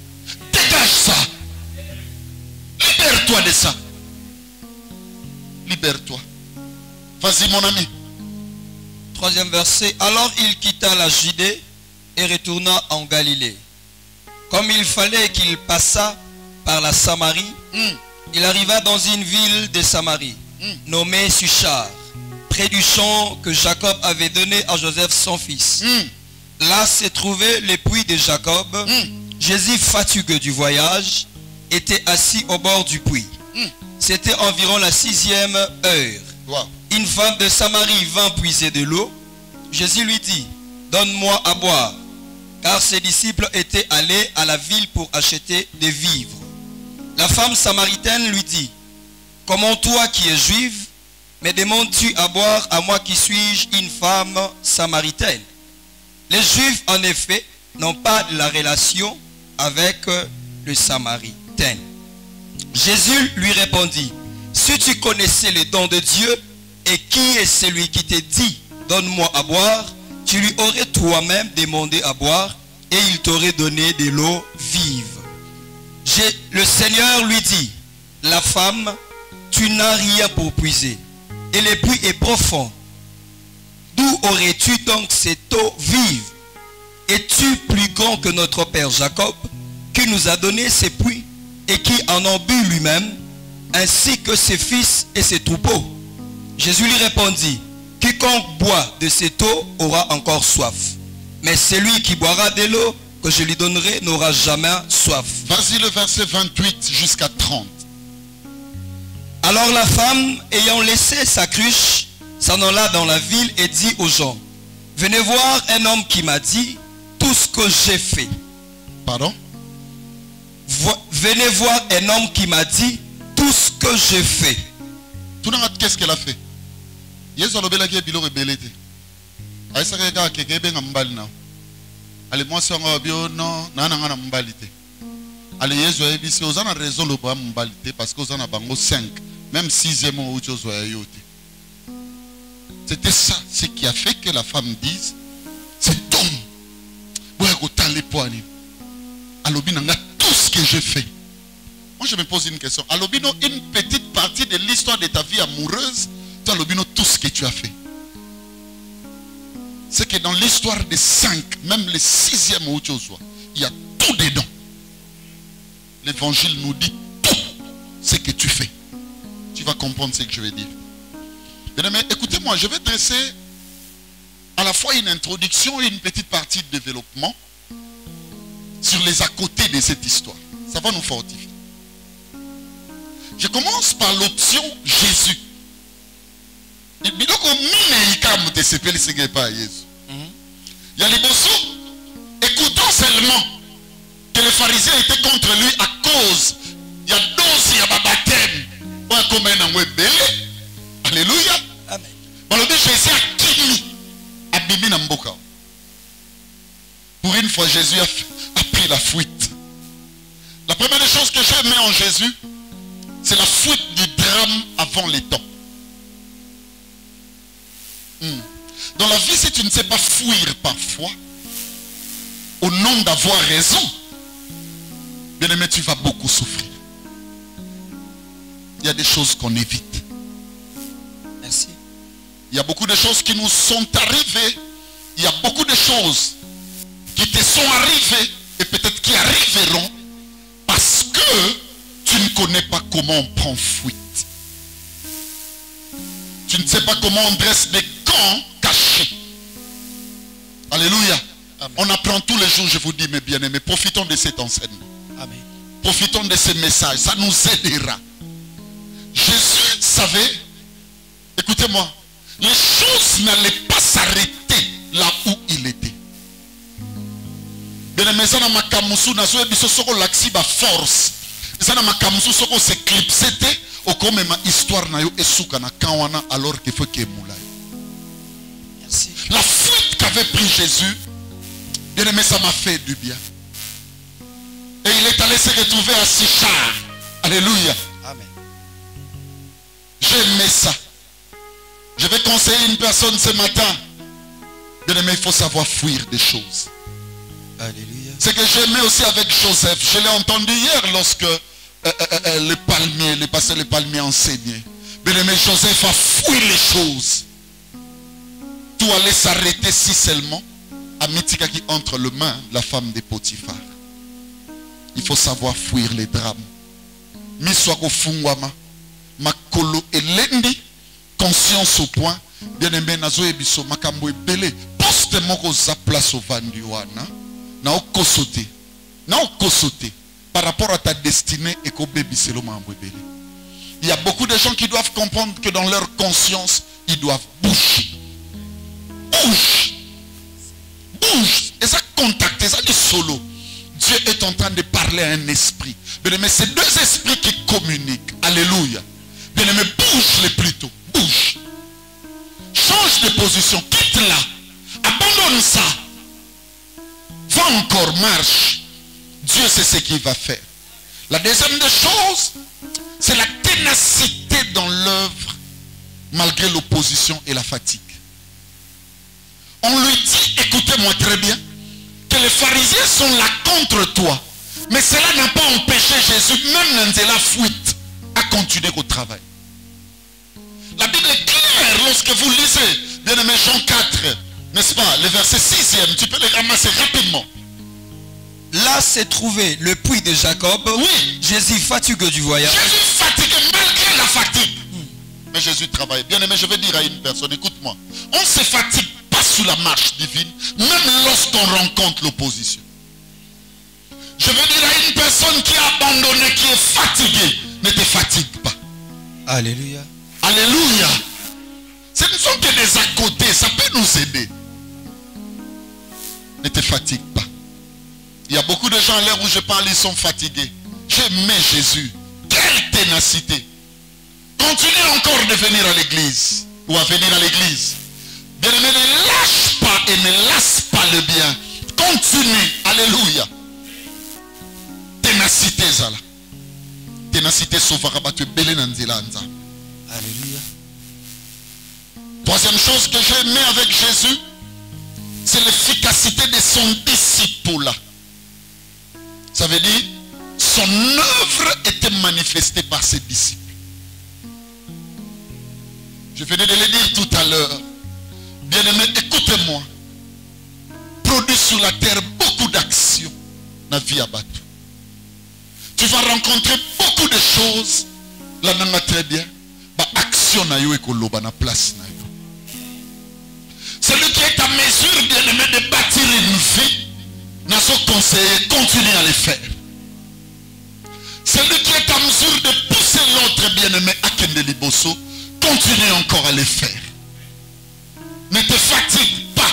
Dégage ça. Libère-toi de ça. Libère-toi. Vas-y mon ami. 3e verset. Alors il quitta la Judée et retourna en Galilée. Comme il fallait qu'il passât par la Samarie, il arriva dans une ville de Samarie, nommée Suchar, près du champ que Jacob avait donné à Joseph son fils. Là se trouvait le puits de Jacob. Jésus, fatigué du voyage, était assis au bord du puits. C'était environ la 6e heure. Wow. Une femme de Samarie vint puiser de l'eau. Jésus lui dit, donne-moi à boire. Car ses disciples étaient allés à la ville pour acheter des vivres. La femme samaritaine lui dit, comment toi qui es juive, me demandes-tu à boire à moi qui suis une femme samaritaine? Les juifs en effet n'ont pas de la relation avec le samaritain. Jésus lui répondit, si tu connaissais les dons de Dieu et qui est celui qui te dit, donne-moi à boire, tu lui aurais toi-même demandé à boire et il t'aurait donné de l'eau vive. Le Seigneur lui dit, la femme, tu n'as rien pour puiser et le puits est profond. D'où aurais-tu donc cette eau vive? Es-tu plus grand que notre père Jacob qui nous a donné ces puits et qui en a bu lui-même ainsi que ses fils et ses troupeaux? Jésus lui répondit, quiconque boit de cette eau aura encore soif. Mais celui qui boira de l'eau que je lui donnerai n'aura jamais soif. Vas-y le verset 28 jusqu'à 30. Alors la femme, ayant laissé sa cruche, s'en alla dans la ville et dit aux gens, venez voir un homme qui m'a dit tout ce que j'ai fait. Pardon? Venez voir un homme qui m'a dit tout ce que j'ai fait. Tout le monde, qu'est-ce qu'elle a fait? Yesu alobelaki ebilo rebelete. Aisaka ka kekebe nga mbali na. Ale mwasi nga bio no na nga na mbali te. Ale Yesu ebisi ozana raison lo ba mbali te parce que ozana bango 5, même 6e ou chozo ya yote. C'était ça ce qui a fait que la femme dise cet homme boya ko tale poani. Alobi nga tout ce que j'ai fait. Moi je me pose une question. Alobino, une petite partie de l'histoire de ta vie amoureuse, tu as Alobino tout ce que tu as fait. C'est que dans l'histoire des 5, même les 6e où tu sois, il y a tout dedans. L'évangile nous dit tout ce que tu fais. Tu vas comprendre ce que je veux dire. Bien, mais écoutez-moi, je vais dresser à la fois une introduction et une petite partie de développement sur les à côté de cette histoire. Ça va nous fortifier. Je commence par l'option Jésus. Il y a les bossons. Écoutons seulement que les pharisiens étaient contre lui à cause. Il y a 12, il y a baptême. Alléluia. Amen. Jésus a qui a bimi na mboka. Pour une fois, Jésus a pris la fuite. La première des choses que j'aime en Jésus, c'est la fuite du drame avant les temps. Dans la vie, si tu ne sais pas fuir parfois, au nom d'avoir raison, bien aimé, tu vas beaucoup souffrir. Il y a des choses qu'on évite. Merci. Il y a beaucoup de choses qui nous sont arrivées. Il y a beaucoup de choses qui te sont arrivées et peut-être qui arriveront parce que tu ne connais pas comment on prend fuite. Tu ne sais pas comment on dresse des camps cachés. Alléluia. Amen. On apprend tous les jours, je vous dis, mes bien-aimés, profitons de cet enseignement. Amen. Profitons de ces messages, ça nous aidera. Jésus savait, écoutez-moi, les choses n'allaient pas s'arrêter là où il était. Bien-aimés, ça n'a pas kamusu, na soye biso soko laksi ba force. Ça n'a pas kamusu soko s'éclipsete, au comme ma histoire na yo esuka na kawana alors qu'il faut qu'il moulay. Merci. La fuite qu'avait pris Jésus, bien aimé, ça m'a fait du bien. Et il est allé se retrouver à Sichar. Alléluia. Amen. J'aimais ça. Je vais conseiller une personne ce matin. Bien aimé, il faut savoir fuir des choses. Alléluia. C'est que j'aimais aussi avec Joseph. Je l'ai entendu hier lorsque le pasteur Les Palmiers enseignait. Bien aimé, Joseph a fui les choses. Tout allait s'arrêter si seulement à Mitika qui entre les mains de la femme de Potiphar. Il faut savoir fuir les drames. Miswako fungwama, makolo elendi, conscience au point, bien aimé nazo ebiso makambo ebele, poste moko za place au vandiwana, na okosote, par rapport à ta destinée et qu'au bébé c'est le mambo ebele. Il y a beaucoup de gens qui doivent comprendre que dans leur conscience, ils doivent bouger. Bouge. Et ça contacte, ça dit solo. Dieu est en train de parler à un esprit. Bien aimé, c'est deux esprits qui communiquent. Alléluia. Bien aimé, bouge-les plutôt. Bouge. Change de position. Quitte-la. Abandonne ça. Va encore, marche. Dieu sait ce qu'il va faire. La deuxième des choses, c'est la ténacité dans l'œuvre malgré l'opposition et la fatigue. On lui dit, écoutez-moi très bien, que les pharisiens sont là contre toi. Mais cela n'a pas empêché Jésus, même dans la fuite, à continuer au travail. La Bible est claire lorsque vous lisez, bien aimé Jean 4, n'est-ce pas, le verset 6e, tu peux le ramasser rapidement. Là s'est trouvé le puits de Jacob. Oui. Jésus fatigué du voyage. Jésus fatigué malgré la fatigue. Mais Jésus travaille. Bien aimé, je vais dire à une personne, écoute-moi, on se fatigue pas sous la marche divine, même lorsqu'on rencontre l'opposition. Je veux dire à une personne qui a abandonné, qui est fatiguée, ne te fatigue pas. Alléluia. Alléluia. Ce ne sont que des à côté, ça peut nous aider. Ne te fatigue pas. Il y a beaucoup de gens à l'heure où je parle, ils sont fatigués. J'aimais Jésus. Quelle ténacité. Continue encore de venir à l'église. Ou à venir à l'église. Bien aimé, ne lâche pas et ne lasse pas le bien. Continue. Alléluia. Ténacité, Zala. Ténacité sauvera battu belé nanzilanza. Alléluia. Troisième chose que j'ai aimé avec Jésus, c'est l'efficacité de son disciple. Ça veut dire, son œuvre était manifestée par ses disciples. Je venais de le dire tout à l'heure. Bien-aimé, écoutez-moi. Produit sur la terre beaucoup d'actions dans la vie à Batou. Tu vas rencontrer beaucoup de choses. Là, on a très bien. Action na yo ekoloba na place na yo. Celui qui est à mesure, bien-aimé, de bâtir une vie, n'a son conseiller, continue à le faire. Celui qui est à mesure de pousser l'autre, bien-aimé, à Kende Liboso, continue encore à le faire. Ne te fatigue pas.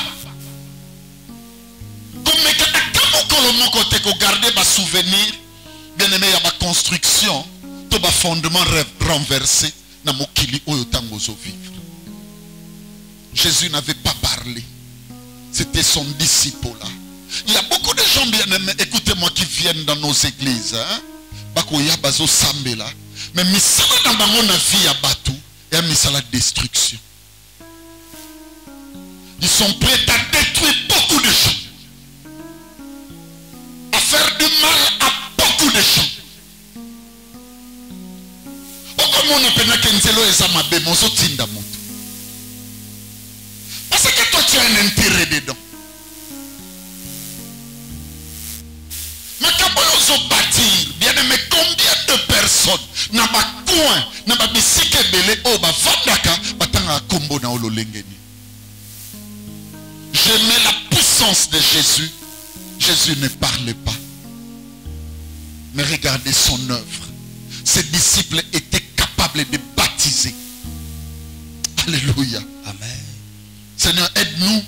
Comme côté que garder ma souvenir, bien-aimé, il y a ma construction, tout ma fondement renversé. Jésus n'avait pas parlé. C'était son disciple là. Il y a beaucoup de gens bien-aimés, écoutez-moi, qui viennent dans nos églises. Mais misala dans bango na vie à Batou et misala destruction. Ils sont prêts à détruire beaucoup de gens. À faire du mal à beaucoup de gens. Parce que toi tu as un intérêt dedans. Mais quand on bâtir, bien aimé, combien de personnes n'a pas coin, n'a pas bisike belé, oh bah vandaka, batanga kombo na ololengeni. Je mets la poussière présence de Jésus, Jésus ne parlait pas. Mais regardez son œuvre. Ses disciples étaient capables de baptiser. Alléluia. Amen. Seigneur, aide-nous,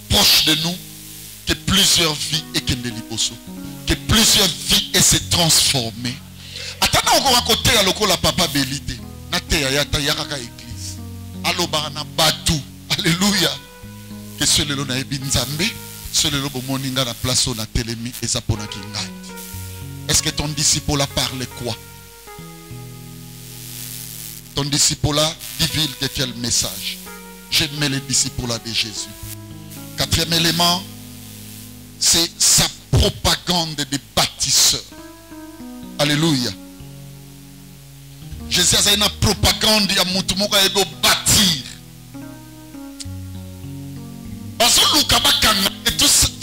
proche de nous, que plusieurs vies et que que plusieurs vies aient se transformer. Attends encore à côté à l'oko la papa belité. Nate ya ta yaraka église. Aloba na batu. Alléluia. Que ce le na ebinzambe, ce le bomoninga na place na telemi et ça pona kinga. Est-ce que ton disciple là parle quoi? Ton disciple là divulgue quel message? J'aimais les disciples là de Jésus. Quatrième élément, c'est sa propagande de bâtisseur. Alléluia. Jésus a une propagande à Moutoumouka et de bâtir. Et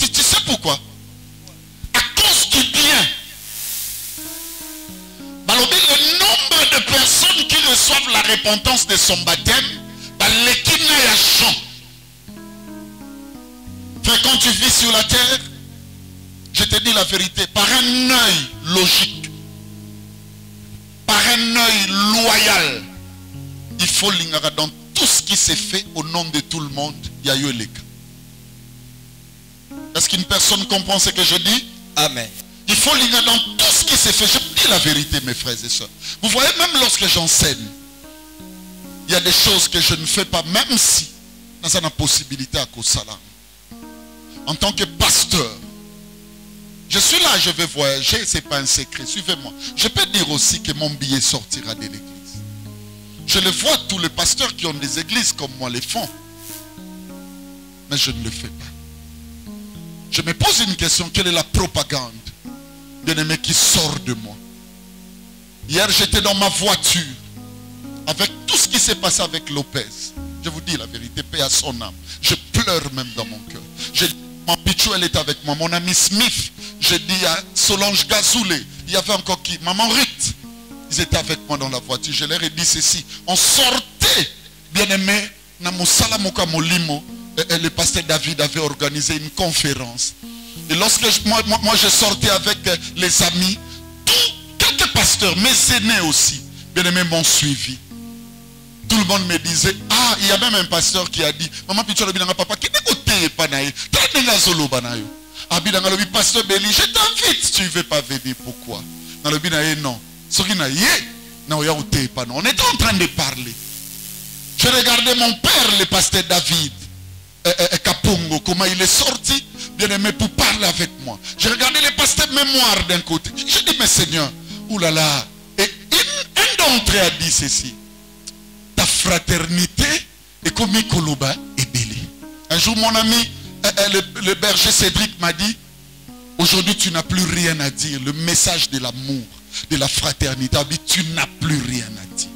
tu sais pourquoi? À cause du bien. Le nombre de personnes qui reçoivent la repentance de son baptême, frère, quand tu vis sur la terre, je te dis la vérité, par un œil logique, par un œil loyal, il faut l'ignorer dans tout ce qui s'est fait au nom de tout le monde. Il y a eu les cas. Est-ce qu'une personne comprend ce que je dis? Amen. Il faut l'ignorer dans tout ce qui s'est fait. Je dis la vérité, mes frères et sœurs. Vous voyez, même lorsque j'enseigne, il y a des choses que je ne fais pas, même si dans une possibilité à cause de ça. En tant que pasteur, je suis là, je vais voyager, ce n'est pas un secret, suivez-moi. Je peux dire aussi que mon billet sortira de l'église. Je le vois, tous les pasteurs qui ont des églises comme moi les font. Mais je ne le fais pas. Je me pose une question, quelle est la propagande bien-aimé qui sort de moi? Hier, j'étais dans ma voiture avec tout ce qui s'est passé avec Lopez. Je vous dis la vérité, paix à son âme. Je pleure même dans mon cœur. Mon Pichou, elle est avec moi. Mon ami Smith, j'ai dit à Solange Gazoulé, il y avait encore qui? Maman Ruth. Ils étaient avec moi dans la voiture. Je leur ai dit ceci. On sortait, bien-aimé, le pasteur David avait organisé une conférence. Et lorsque moi je sortais avec les amis, quelques pasteurs, mes aînés aussi, bien-aimés, m'ont suivi. Tout le monde me disait, ah, il y a même un pasteur qui a dit, maman Pichou, papa, qui n'écoutait pas naïe, ah, pasteur Béli, je t'invite, tu ne veux pas venir, pourquoi? Non. On était en train de parler. Je regardais mon père, le pasteur David Kapungo, comment il est sorti, bien aimé, pour parler avec moi. Je regardais le pasteur Mémoire d'un côté. Je dis, mais Seigneur, oulala. Et un d'entre eux a dit ceci. Ta fraternité est comme Koloba et Béli. Un jour, mon ami, le berger Cédric m'a dit, aujourd'hui, tu n'as plus rien à dire. Le message de l'amour, de la fraternité, tu n'as plus rien à dire.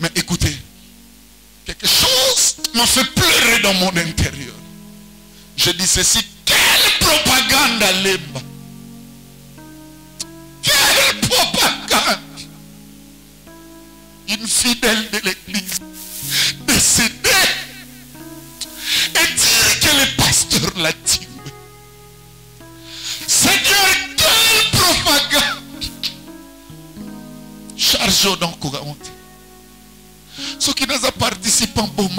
Mais écoutez, quelque chose m'a fait pleurer dans mon intérieur. Je dis ceci, quelle propagande à l'Emba. Quelle propagande. Une fidèle de l'église décédée et dire que le pasteur l'a tué. Seigneur, quelle propagande. Chargeons donc courant. Ceux qui n'ont pas participé en bon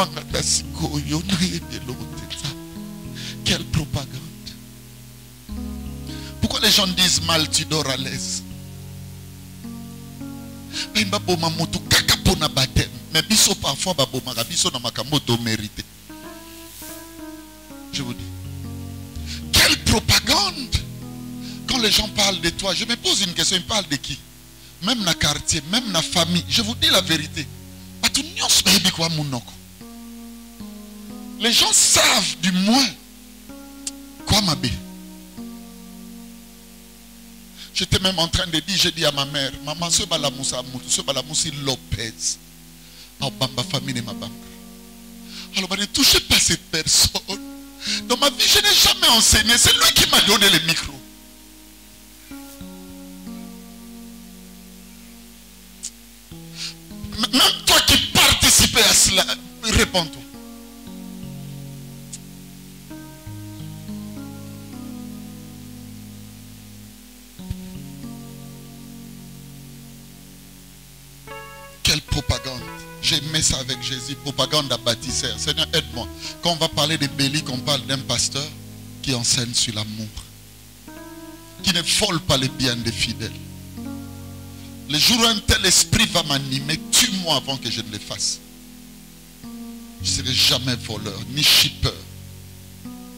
quelle propagande. Pourquoi les gens disent mal, tu dors à l'aise? Mais biso parfois biso na makamoto mérité. Je vous dis. Quelle propagande. Quand les gens parlent de toi, je me pose une question, ils parlent de qui? Même dans le quartier, même dans la famille. Je vous dis la vérité. Les gens savent du moins quoi m'abbé. J'étais même en train de dire, j'ai dit à ma mère, maman, ce balamoussa Lopez. Ma famille et ma banque. Alors, ne touchez pas cette personne. Dans ma vie, je n'ai jamais enseigné. C'est lui qui m'a donné le micro. Même toi qui participais à cela, réponds-toi. propagande. J'ai aimé ça avec Jésus, propagande à bâtisseur. Seigneur, aide-moi. Quand on va parler de Bélique, on parle d'un pasteur qui enseigne sur l'amour, qui ne vole pas les biens des fidèles. Le jour où un tel esprit va m'animer, tue-moi avant que je ne le fasse. Je ne serai jamais voleur, ni shipper.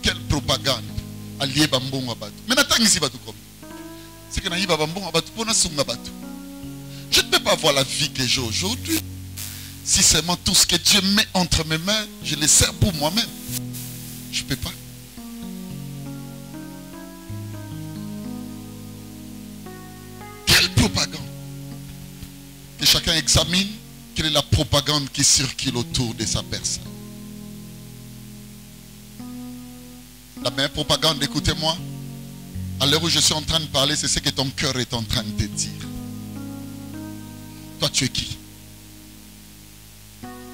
Quelle propagande. Allié bambon abatu. Mais n'attends ici batu comme. C'est que naïba bambon abatu pour nasunga batu. Je ne peux pas avoir la vie que j'ai aujourd'hui. Si seulement tout ce que Dieu met entre mes mains, je le sers pour moi-même. Je ne peux pas. Quelle propagande. Que chacun examine quelle est la propagande qui circule autour de sa personne. La meilleure propagande, écoutez-moi, à l'heure où je suis en train de parler, c'est ce que ton cœur est en train de te dire. Toi, tu es qui?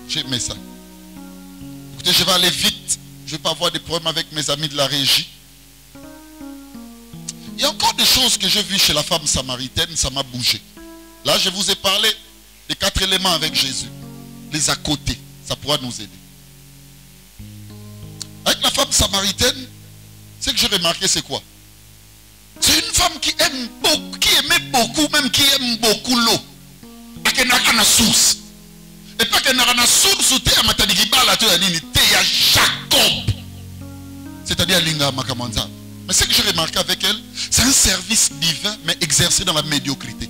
J'ai aimé ça. Écoutez, je vais aller vite. Je ne vais pas avoir des problèmes avec mes amis de la régie. Il y a encore des choses que j'ai vues chez la femme samaritaine, ça m'a bougé. Là, je vous ai parlé des 4 éléments avec Jésus. Les à côté, ça pourra nous aider. Avec la femme samaritaine, ce que j'ai remarqué, c'est quoi? C'est une femme qui aime beaucoup, qui aimait beaucoup, même qui aime beaucoup l'eau. Et n'a pas de source. Et pas qu'elle n'a pas de source, Jacob. C'est-à-dire Linga Makamanza. Mais ce que j'ai remarqué avec elle, c'est un service divin, mais exercé dans la médiocrité.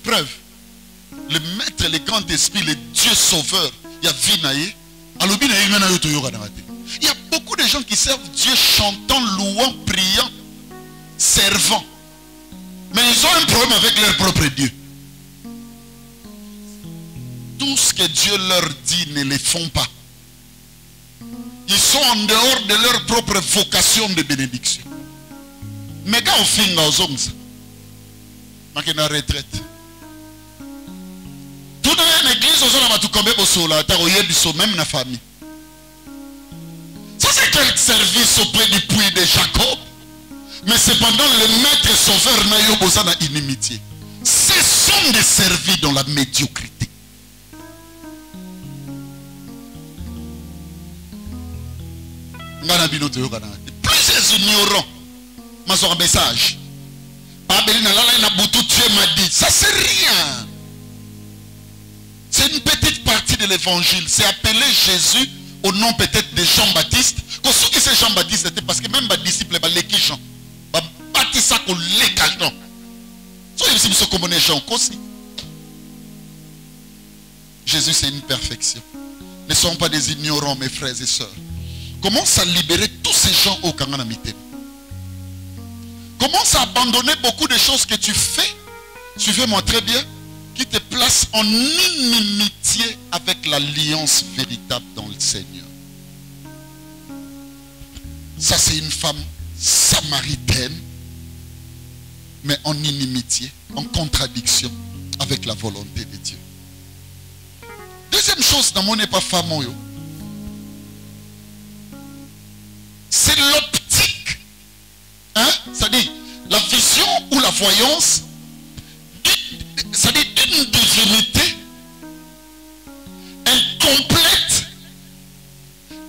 Preuve. Le maître, le grand esprit, le Dieu sauveur, il y a Vinaye. Il y a beaucoup de gens qui servent Dieu chantant, louant, priant, servant. Mais ils ont un problème avec leur propre Dieu. Tout ce que Dieu leur dit, ne les font pas. Ils sont en dehors de leur propre vocation de bénédiction. Mais quand on finit aux hommes, on a une retraite. Tout dans l'église, on a tout comme même la famille. Ça c'est quel service auprès du puits de Jacob. Mais cependant, le maître sauveur n'a eu besoin d'inimitié. Cessons de servir dans la médiocrité. Plusieurs ignorants m'ont un message. Ça c'est rien. C'est une petite partie de l'évangile. C'est appelé Jésus au nom peut-être de Jean-Baptiste. Quand ceux qui c'est Jean-Baptiste, c'était parce que même les disciples, les Jean, baptisa qu'on les cache. Jésus c'est une perfection. Ne soyons pas des ignorants, mes frères et sœurs. Commence à libérer tous ces gens au Kanganamité. Commence à abandonner beaucoup de choses que tu fais. Suivez-moi très bien. Qui te place en inimitié avec l'alliance véritable dans le Seigneur. Ça c'est une femme samaritaine, mais en inimitié, en contradiction avec la volonté de Dieu. Deuxième chose, dans mon n'est pas femme, c'est l'optique, hein? C'est-à-dire la vision ou la voyance, c'est-à-dire d'une divinité incomplète,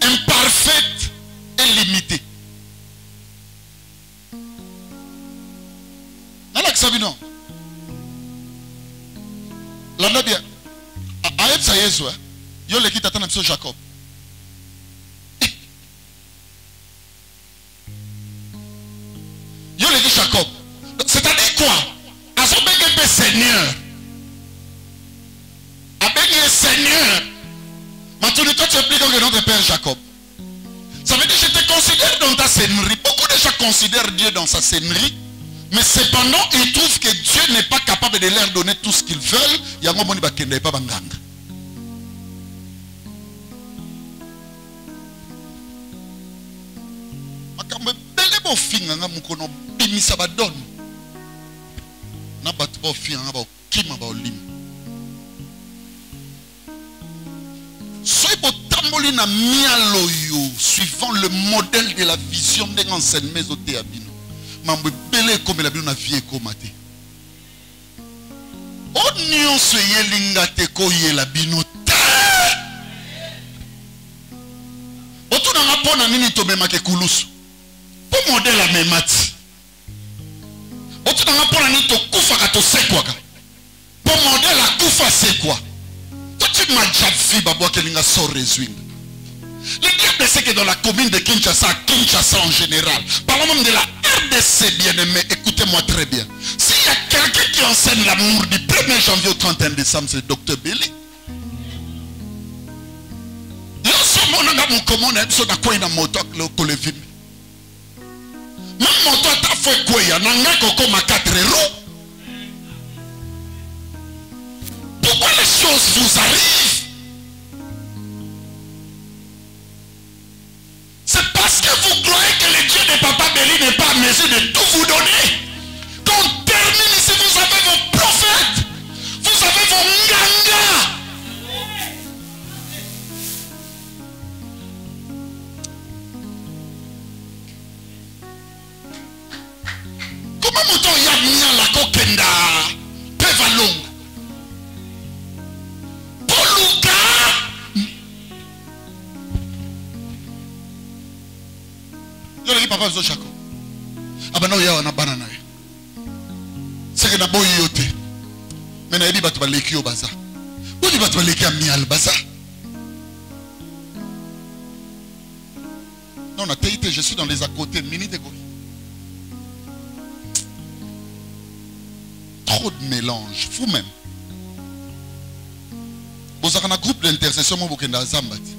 imparfaite et limitée. Sabino. L'année bien. Aïe, ça y est, yo le quitte à ton Jacob. Yo le dit Jacob. C'est-à-dire quoi? À son bégué Seigneur. Avec le Seigneur. Maintenant, toi tu expliques que notre père Jacob. Ça veut dire que je te considère dans ta scénerie. Beaucoup de gens considèrent Dieu dans sa scénerie. Mais cependant, ils trouvent que Dieu n'est pas capable de leur donner tout ce qu'ils veulent. Il y a un moment où ils ne pas banganga. Suivant le modèle de la vision de l'enseignement au Théabino. Comme la vie est comme au nyonso yelinga te koyela bino te. Otuna nga pona nini tomemake kulusu. Po modèle amemati. Otuna nga pona nini tokufaka tosekwaka. Po modèle akufa sekwa. Toi tu m'as déjà vu babwa kelinga so résuing. Le diable c'est que dans la commune de Kinshasa en général, parlons même de la RDC, bien aimé, écoutez-moi très bien. S'il y a quelqu'un qui enseigne l'amour du 1er janvier au 31 décembre, c'est le docteur Belly. Même moto ta fait quoi, il y a un coco ma 4 roues. Pourquoi les choses vous arrivent? C'est parce que vous croyez que le Dieu de Papa Belly n'est pas à mesure de tout vous donner. Quand on termine ici, vous avez vos prophètes. Vous avez vos ngangas. Comment mouton y a mis la kokenda Pevalong Poluka. Je papa zo chako. Abana ya na banana. C'est que na boyi yote. Mais na yebi batu baleki yo baza. Boni batu baleki ya mial baza. Non, na teite, je suis dans les à côté minute ego. Trop de mélange, fou même. Vous avez un groupe d'intercession mo bokenda zambati.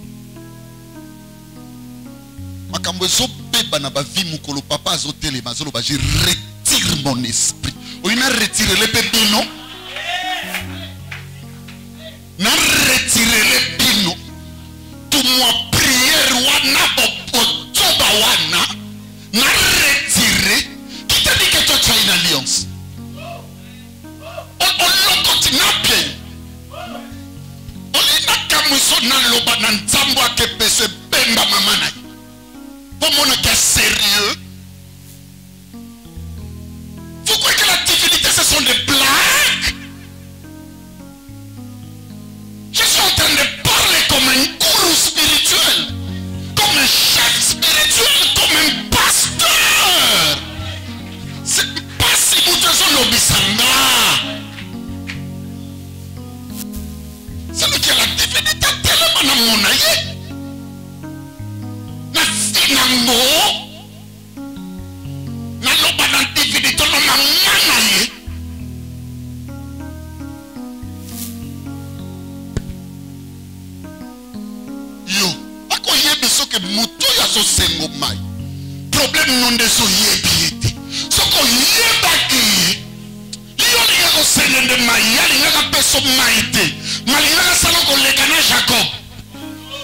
Makambo so beba na ba vie mukolo papa azotele mazolo ba je retire mon esprit. O ina retire le bébino. Na retire le bino. Tout moi prière wana otoba wana. Na retire. Qui t'a dit que toi tu as une alliance? On continue bien. On ina kamuso na loba na nzambo akepese bemba mama na. Pour mon cas sérieux, vous croyez que la divinité ce sont des blagues? Je suis en train de parler comme un gourou spirituel, comme un chef spirituel, comme un pasteur. C'est pas si vous devez l'obisanga. C'est lui qui a la divinité tellement dans mon aïe. Nango naloba na divinité no na ngana ye. Yo ako yebi soke muto ya so sengo mai problème non de so yebi ete soko yebaki liyo linga ko senende mai ya linga ka peso mai te malinga ka sala ko lekana Jacob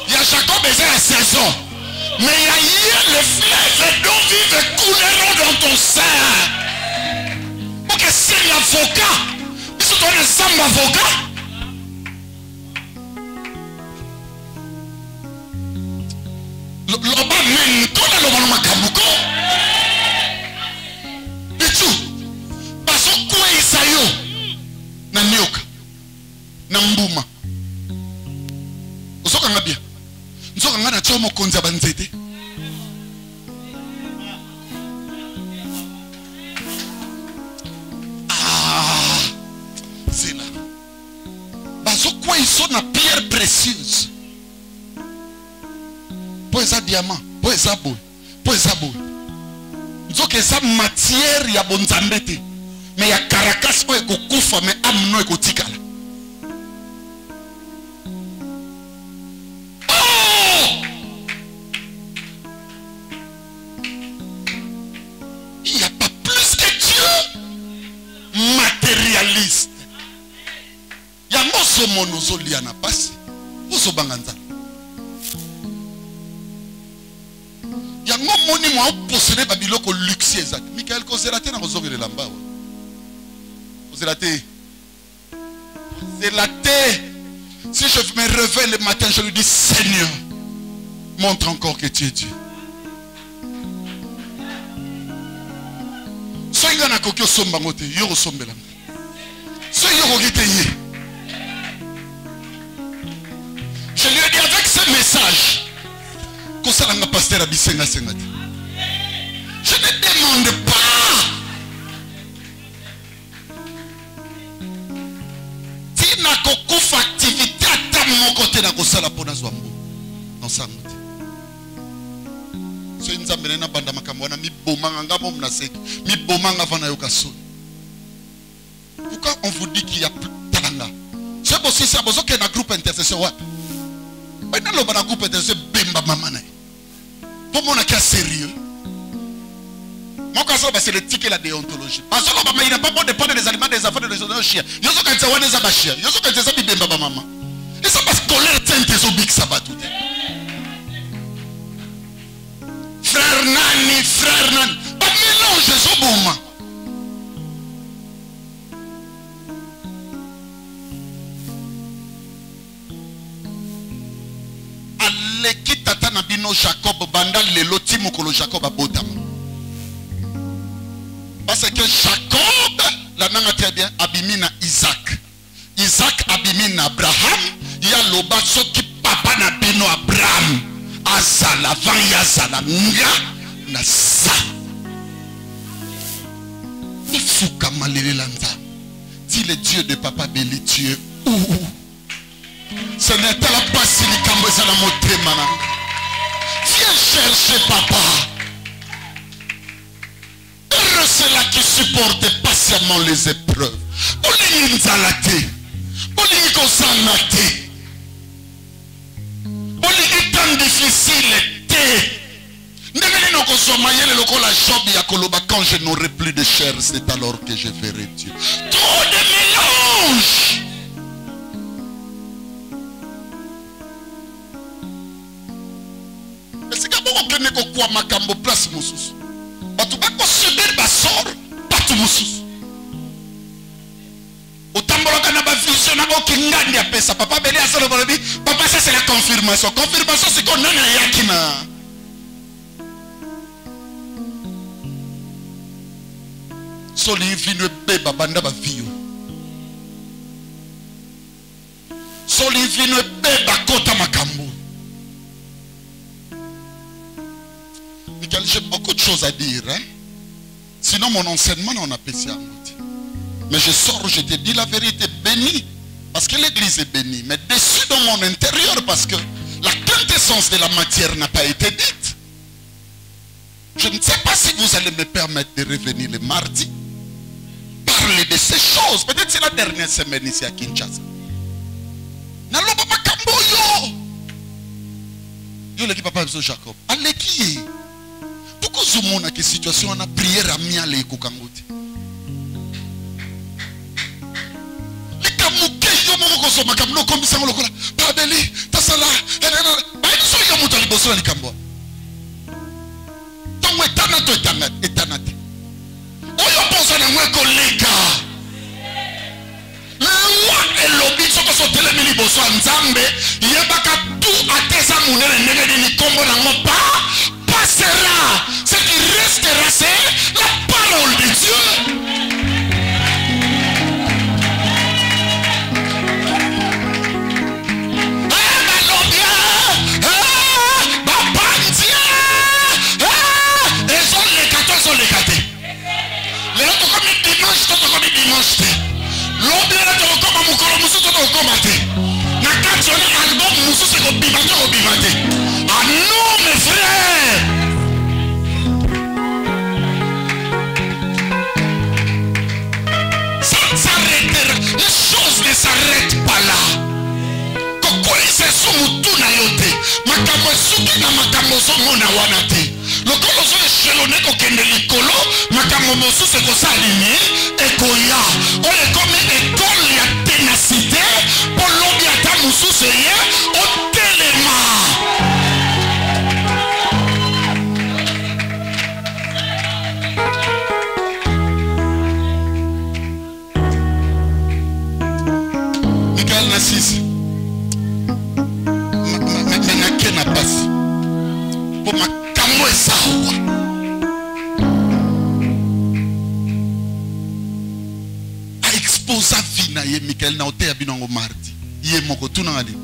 ya Jacob eza la saison. Mais il y a les fleuves d'eau vive couleront dans ton sein. Pour que c'est l'avocat. Ils sont dans les âmes avocat. L'oba même, quand on a l'oba makabuko. Et tout. Parce que quoi isayo. Na nyoka. Na mbuma. Osoka nga bien. Nzoka nga na chomo konza banzete. Ah, c'est là. Bazo quoi ils sont na pierre précieuse. Poeza diamant, poeza boy, poeza boy. Nzoka eza matière ya bonzambete. Mais ya caracasse ko ekokufa mais amno ekotikala. Monozolia na pasi ozo banganza yango moni mo posséder babiloko luxe ezat Michael Kozerate na kozongela lamba Kozerate c'est la terre. Si je me réveille le matin je lui dis Seigneur montre encore que tu es Dieu. Soinga na kokyo somba ngote yo sombela Je lui ai dit avec ce message, que ça n'a pas pasteur à Bissenga Sengati. Je ne demande pas. Si na kokufa activité à mon côté na kosala pona zwambo. Non ça ngote. So inzambene na banda makamwana mi bomanga ngamo mnaseki. Mi bomanga vana yokaso. Pourquoi on vous dit qu'il y a talanga? C'est possible ça besoin qu'il y ait un groupe intercession what? Maintenant le bana groupe intercession bemba mamana. Pour mon cas sérieux. Mon cas c'est le ticket la déontologie. Parce que il n'a pas bon dépendre des aliments des enfants des chiens. Yo so quand ça wana za bachia. Yo so quand ça bemba maman. Et ça passe colère tente zo big sabat tout. Frère Nani. Pas mélange zo bouma. Aleki tata na bino Jacob banda lelo timokolo Jacob abotama. Parce que Jacob, la nanga très bien, abimina Isaac. Isaac abimina Abraham. Il y a l'oba qui papa na bino Abraham. Azala, van yazala, nga na sa. Ifuka malele landa. Dis le Dieu de papa Béli, tu es où? Ce n'est pas la passe ni kamboza la moté mana. Viens chercher papa. Heureux ceux-là qui supportent patiemment les épreuves. Olingi nzalate. Olingi kosanate. Olingi temps difficile te. Ndengeli no kosomayele lokola Job ya koloba quand je n'aurai plus de chair, c'est alors que je verrai Dieu. Trop de mélange. C'est que bon que neko kwa makambo place mususu. Batu bako subir basor batu mususu. Otamboloka na ba vision na okingandi apesa papa Béli asolo bolobi papa ça c'est la confirmation. Confirmation c'est qu'on nana yakina. Soli vino beba banda ba vio. Soli vino beba kota makambo. J'ai beaucoup de choses à dire. Hein? Sinon, mon enseignement, on a péché à moitié. Mais je sors, je te dis la vérité, béni. Parce que l'église est bénie. Mais déçu dans mon intérieur, parce que la quintessence de la matière n'a pas été dite. Je ne sais pas si vous allez me permettre de revenir le mardi. Parler de ces choses. Peut-être c'est la dernière semaine ici à Kinshasa. Naloba makambo yo. Yo l'équipe papa Jacob. Allez qui? Pourquoi on a une situation on a prière à miale et kokangote. Les kamouké yo moko so makamno komisa ngolokola. Pa Béli, ta sala. Ba so yo muto liboso na likambo. Tongo etanate. Oyo posa na mwe koleka. Lewa elobi soko so telemi liboso nzambe, yebaka tout ateza munene ndenge ni kombo na mopa. Passera, ce qui restera c'est la parole de Dieu. Ah non mes frères. Ça s'arrêtera. Les choses ne s'arrêtent pas là. Kokolise sumutu na yote. Makambo suki na makambo somona wanate. Lokolo so echelonné kokende likolo. Makambo mosusu ekosalini ekoya. Oye comme école ya ténacité. Pour lobi ata mosusu ye otelema. Nasisi menake na basi po makambo esawa a exposa vie na ye Michael na ote abinango mardi. Ye moko tunanga li.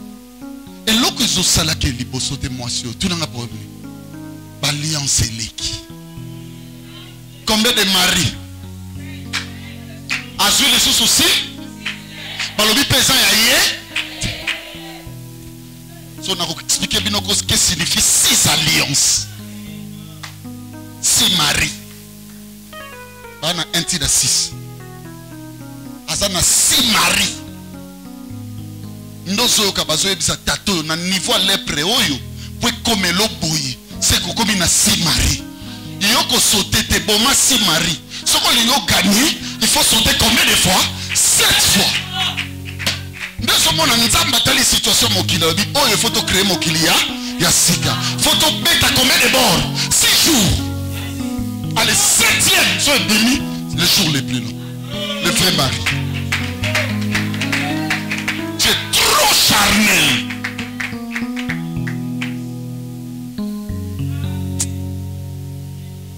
Et lorsque zo sala ke liboso te moisio tunanga problème. Alliance leki. Combien de maris? Azul les sous aussi? Balobi pesant ya ye? So na expliquer bien ce que signifie 6 alliances. 6 maris. On a un titre de 6. Azana 6 maris. Ndozo kabazo ebisa tato na niveau lèpre oyo pour comme lo boyi. C'est comme il a 6 maris. Il y a que sauter tes bons 6 maris. Ce qu'on lui a gagné, il faut sauter combien de fois? 7 fois. Nous sommes en train de battre les situations. Oh, il faut créer mon kilia. Il y a 6 gars. Il faut mettre à combien de bords? 6 jours. Allez, 7e, soit demi, le jour le plus long. Le vrai mari. Tu es trop charnel.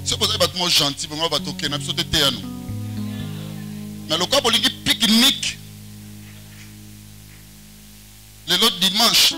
C'est pour ça que vous êtes gentil, vous êtes OK, vous êtes OK. Mais le cas pour les pique-nique, l'autre dimanche,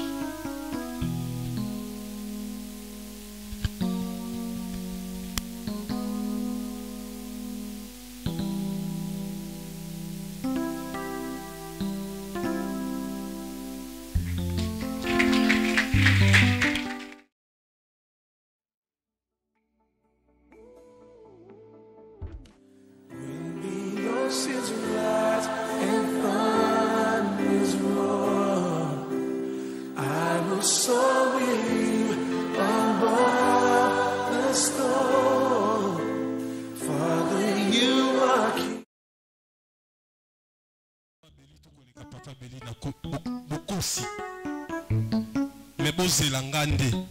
mais bozelangande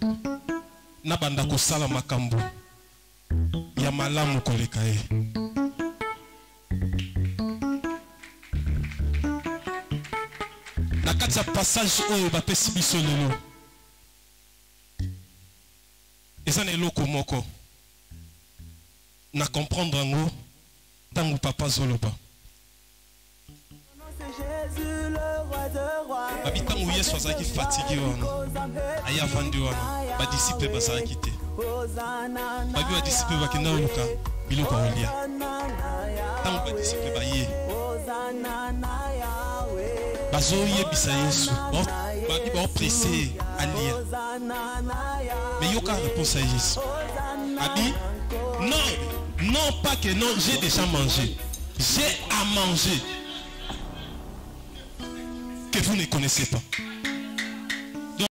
na banda kosala makambo ya malamu koleka ye. Na kati ya passage oyo bapesi biso lelo eza na eloko moko na comprendre yango ntango papa zoloba babi ntango yesu azalaki fatigué wana aye avandi wana badisiple bazalaki te babi badisiple bakenda koluka biloko kolia ntango badisiple baye bazoyebisa yesu babi baopresse alia mais yoka réponse à yesu abi non pas que non, j'ai déjà mangé, j'ai à manger que vous ne connaissez pas.